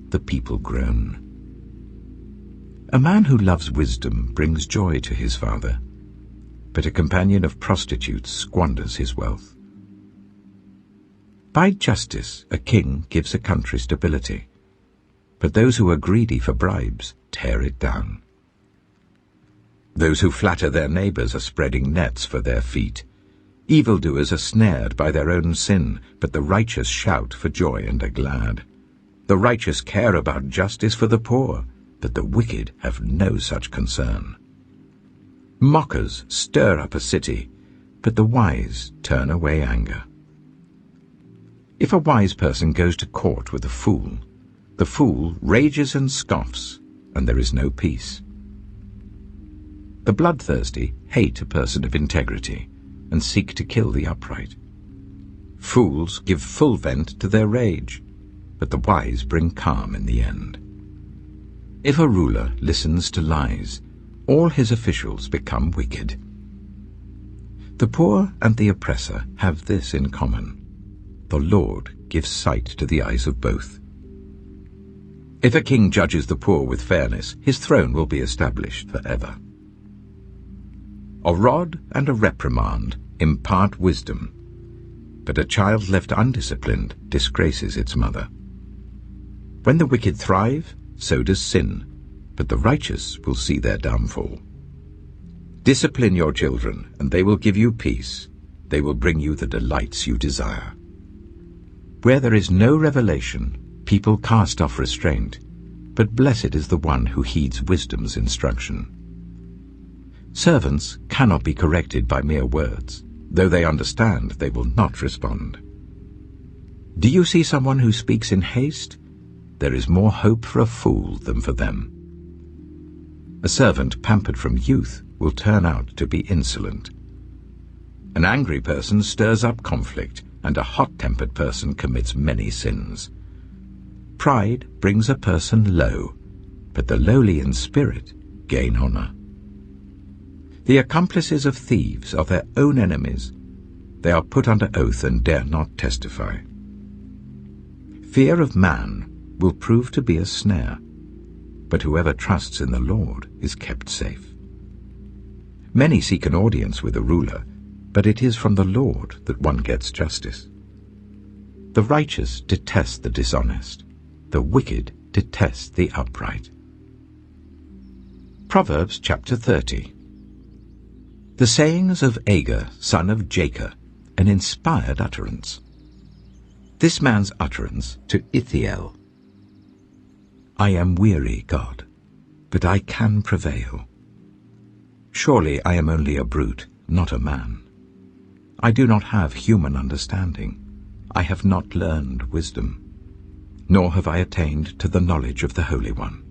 the people groan. A man who loves wisdom brings joy to his father, but a companion of prostitutes squanders his wealth. By justice a king gives a country stability, but those who are greedy for bribes tear it down. Those who flatter their neighbors are spreading nets for their feet. Evildoers are snared by their own sin, but the righteous shout for joy and are glad. The righteous care about justice for the poor, but the wicked have no such concern. Mockers stir up a city, but the wise turn away anger. If a wise person goes to court with a fool, the fool rages and scoffs, and there is no peace. The bloodthirsty hate a person of integrity and seek to kill the upright. Fools give full vent to their rage, but the wise bring calm in the end. If a ruler listens to lies, all his officials become wicked. The poor and the oppressor have this in common: the Lord gives sight to the eyes of both. If a king judges the poor with fairness, his throne will be established forever. A rod and a reprimand impart wisdom, but a child left undisciplined disgraces its mother. When the wicked thrive, so does sin, but the righteous will see their downfall. Discipline your children, and they will give you peace. They will bring you the delights you desire. Where there is no revelation, people cast off restraint, but blessed is the one who heeds wisdom's instruction. Servants cannot be corrected by mere words. Though they understand, they will not respond. Do you see someone who speaks in haste? There is more hope for a fool than for them. A servant pampered from youth will turn out to be insolent. An angry person stirs up conflict, and a hot-tempered person commits many sins. Pride brings a person low, but the lowly in spirit gain honor. The accomplices of thieves are their own enemies. They are put under oath and dare not testify. Fear of man will prove to be a snare, but whoever trusts in the Lord is kept safe. Many seek an audience with a ruler, but it is from the Lord that one gets justice. The righteous detest the dishonest. The wicked detest the upright. Proverbs chapter 30. The sayings of Agur, son of Jacob, an inspired utterance. This man's utterance to Ithiel: I am weary, God, but I can prevail. Surely I am only a brute, not a man. I do not have human understanding. I have not learned wisdom, nor have I attained to the knowledge of the Holy One.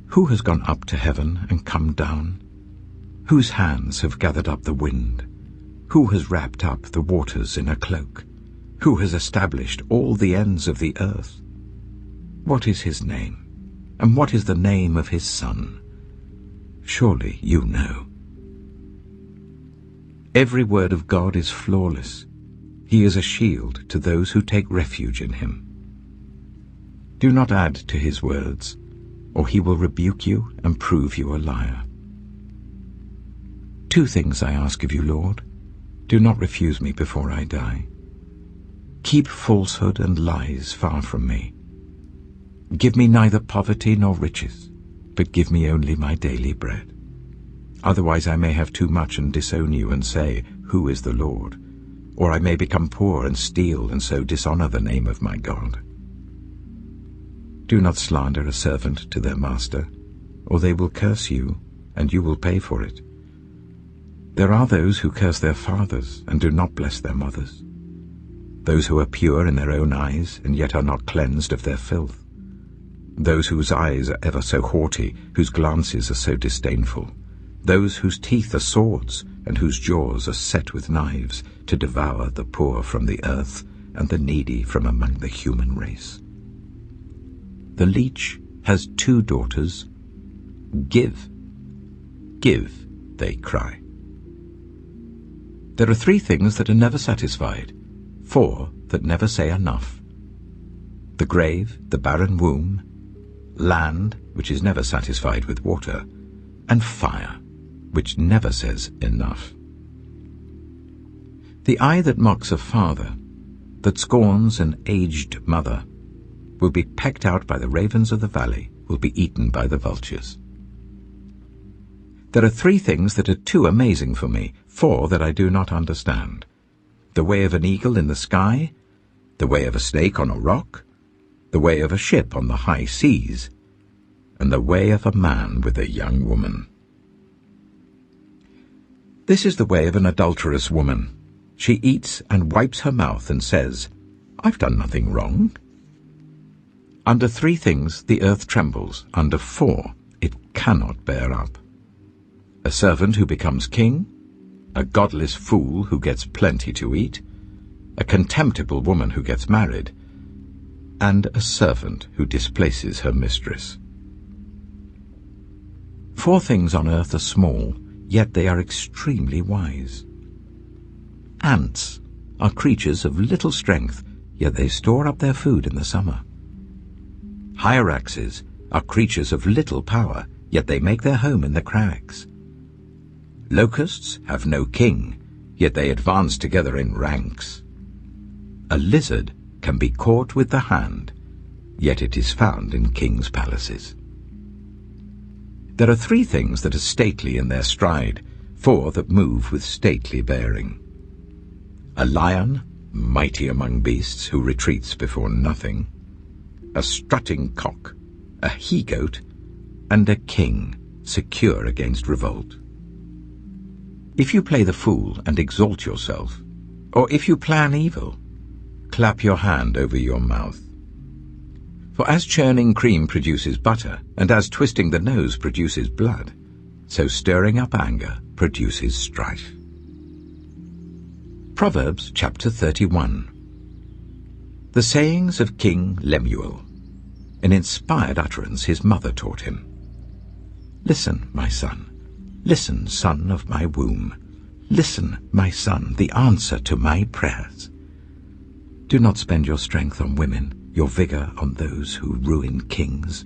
Who has gone up to heaven and come down? Whose hands have gathered up the wind? Who has wrapped up the waters in a cloak? Who has established all the ends of the earth? What is his name? And what is the name of his son? Surely you know. Every word of God is flawless. He is a shield to those who take refuge in him. Do not add to his words. or he will rebuke you and prove you a liar. 2 things I ask of you, Lord. Do not refuse me before I die. Keep falsehood and lies far from me. Give me neither poverty nor riches, but give me only my daily bread. Otherwise I may have too much and disown you and say, Who is the Lord? Or I may become poor and steal and so dishonor the name of my God. Do not slander a servant to their master, or they will curse you, and you will pay for it. There are those who curse their fathers and do not bless their mothers, those who are pure in their own eyes and yet are not cleansed of their filth, those whose eyes are ever so haughty, whose glances are so disdainful, those whose teeth are swords and whose jaws are set with knives, to devour the poor from the earth and the needy from among the human race. The leech has 2 daughters. Give, give, they cry. There are 3 things that are never satisfied, 4 that never say enough: the grave, the barren womb, land, which is never satisfied with water, and fire, which never says enough. The eye that mocks a father, that scorns an aged mother, will be pecked out by the ravens of the valley, will be eaten by the vultures. There are 3 things that are too amazing for me, 4 that I do not understand: the way of an eagle in the sky, the way of a snake on a rock, the way of a ship on the high seas, and the way of a man with a young woman. This is the way of an adulterous woman. She eats and wipes her mouth and says, I've done nothing wrong. Under 3 things the earth trembles, under 4 it cannot bear up: a servant who becomes king, a godless fool who gets plenty to eat, a contemptible woman who gets married, and a servant who displaces her mistress. 4 things on earth are small, yet they are extremely wise. Ants are creatures of little strength, yet they store up their food in the summer. Hyraxes are creatures of little power, yet they make their home in the crags. Locusts have no king, yet they advance together in ranks. A lizard can be caught with the hand, yet it is found in kings' palaces. There are 3 things that are stately in their stride, 4 that move with stately bearing: a lion, mighty among beasts, who retreats before nothing, a strutting cock, a he-goat, and a king, secure against revolt. If you play the fool and exalt yourself, or if you plan evil, clap your hand over your mouth. For as churning cream produces butter, and as twisting the nose produces blood, so stirring up anger produces strife. Proverbs chapter 31. The sayings of King Lemuel. An inspired utterance his mother taught him. Listen, my son. Listen, son of my womb. Listen, my son, the answer to my prayers. Do not spend your strength on women, your vigor on those who ruin kings.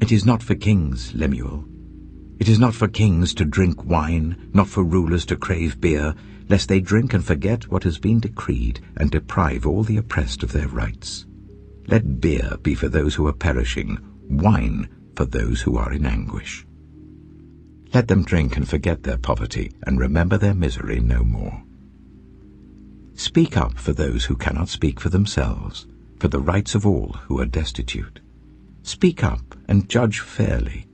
It is not for kings, Lemuel. It is not for kings to drink wine, not for rulers to crave beer, lest they drink and forget what has been decreed, and deprive all the oppressed of their rights. Let beer be for those who are perishing, wine for those who are in anguish. Let them drink and forget their poverty, and remember their misery no more. Speak up for those who cannot speak for themselves, for the rights of all who are destitute. Speak up and judge fairly.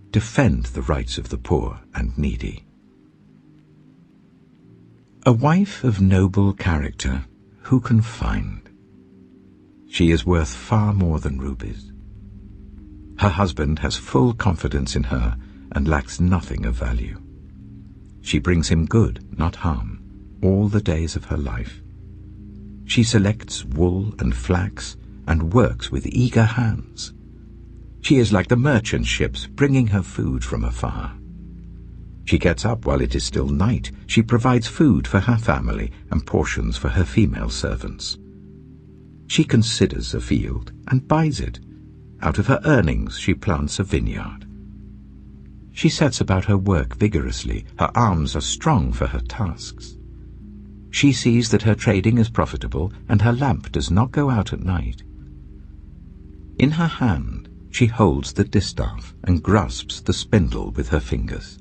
Defend the rights of the poor and needy. A wife of noble character, who can find? She is worth far more than rubies. Her husband has full confidence in her and lacks nothing of value. She brings him good, not harm, all the days of her life. She selects wool and flax and works with eager hands. She is like the merchant ships bringing her food from afar. She gets up while it is still night. She provides food for her family and portions for her female servants. She considers a field and buys it, Out of her earnings she plants a vineyard. She sets about her work vigorously. Her arms are strong for her tasks. She sees that her trading is profitable, and her lamp does not go out at night. In her hand she holds the distaff and grasps the spindle with her fingers.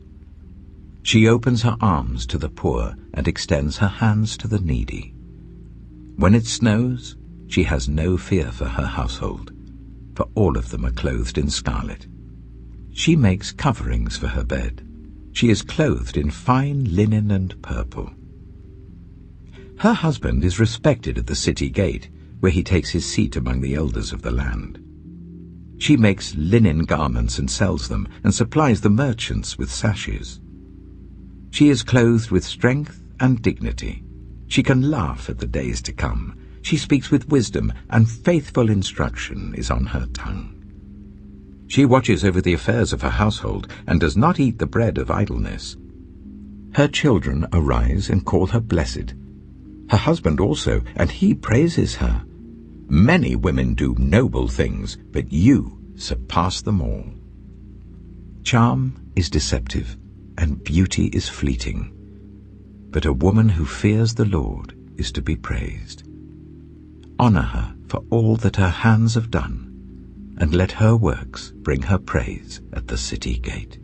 She opens her arms to the poor and extends her hands to the needy. When it snows, she has no fear for her household, for all of them are clothed in scarlet. She makes coverings for her bed. She is clothed in fine linen and purple. Her husband is respected at the city gate, where he takes his seat among the elders of the land. She makes linen garments and sells them, and supplies the merchants with sashes. She is clothed with strength and dignity. She can laugh at the days to come. She speaks with wisdom, and faithful instruction is on her tongue. She watches over the affairs of her household, and does not eat the bread of idleness. Her children arise and call her blessed. Her husband also, and he praises her. Many women do noble things, but you surpass them all. Charm is deceptive, and beauty is fleeting. But a woman who fears the Lord is to be praised. Honor her for all that her hands have done, and let her works bring her praise at the city gate.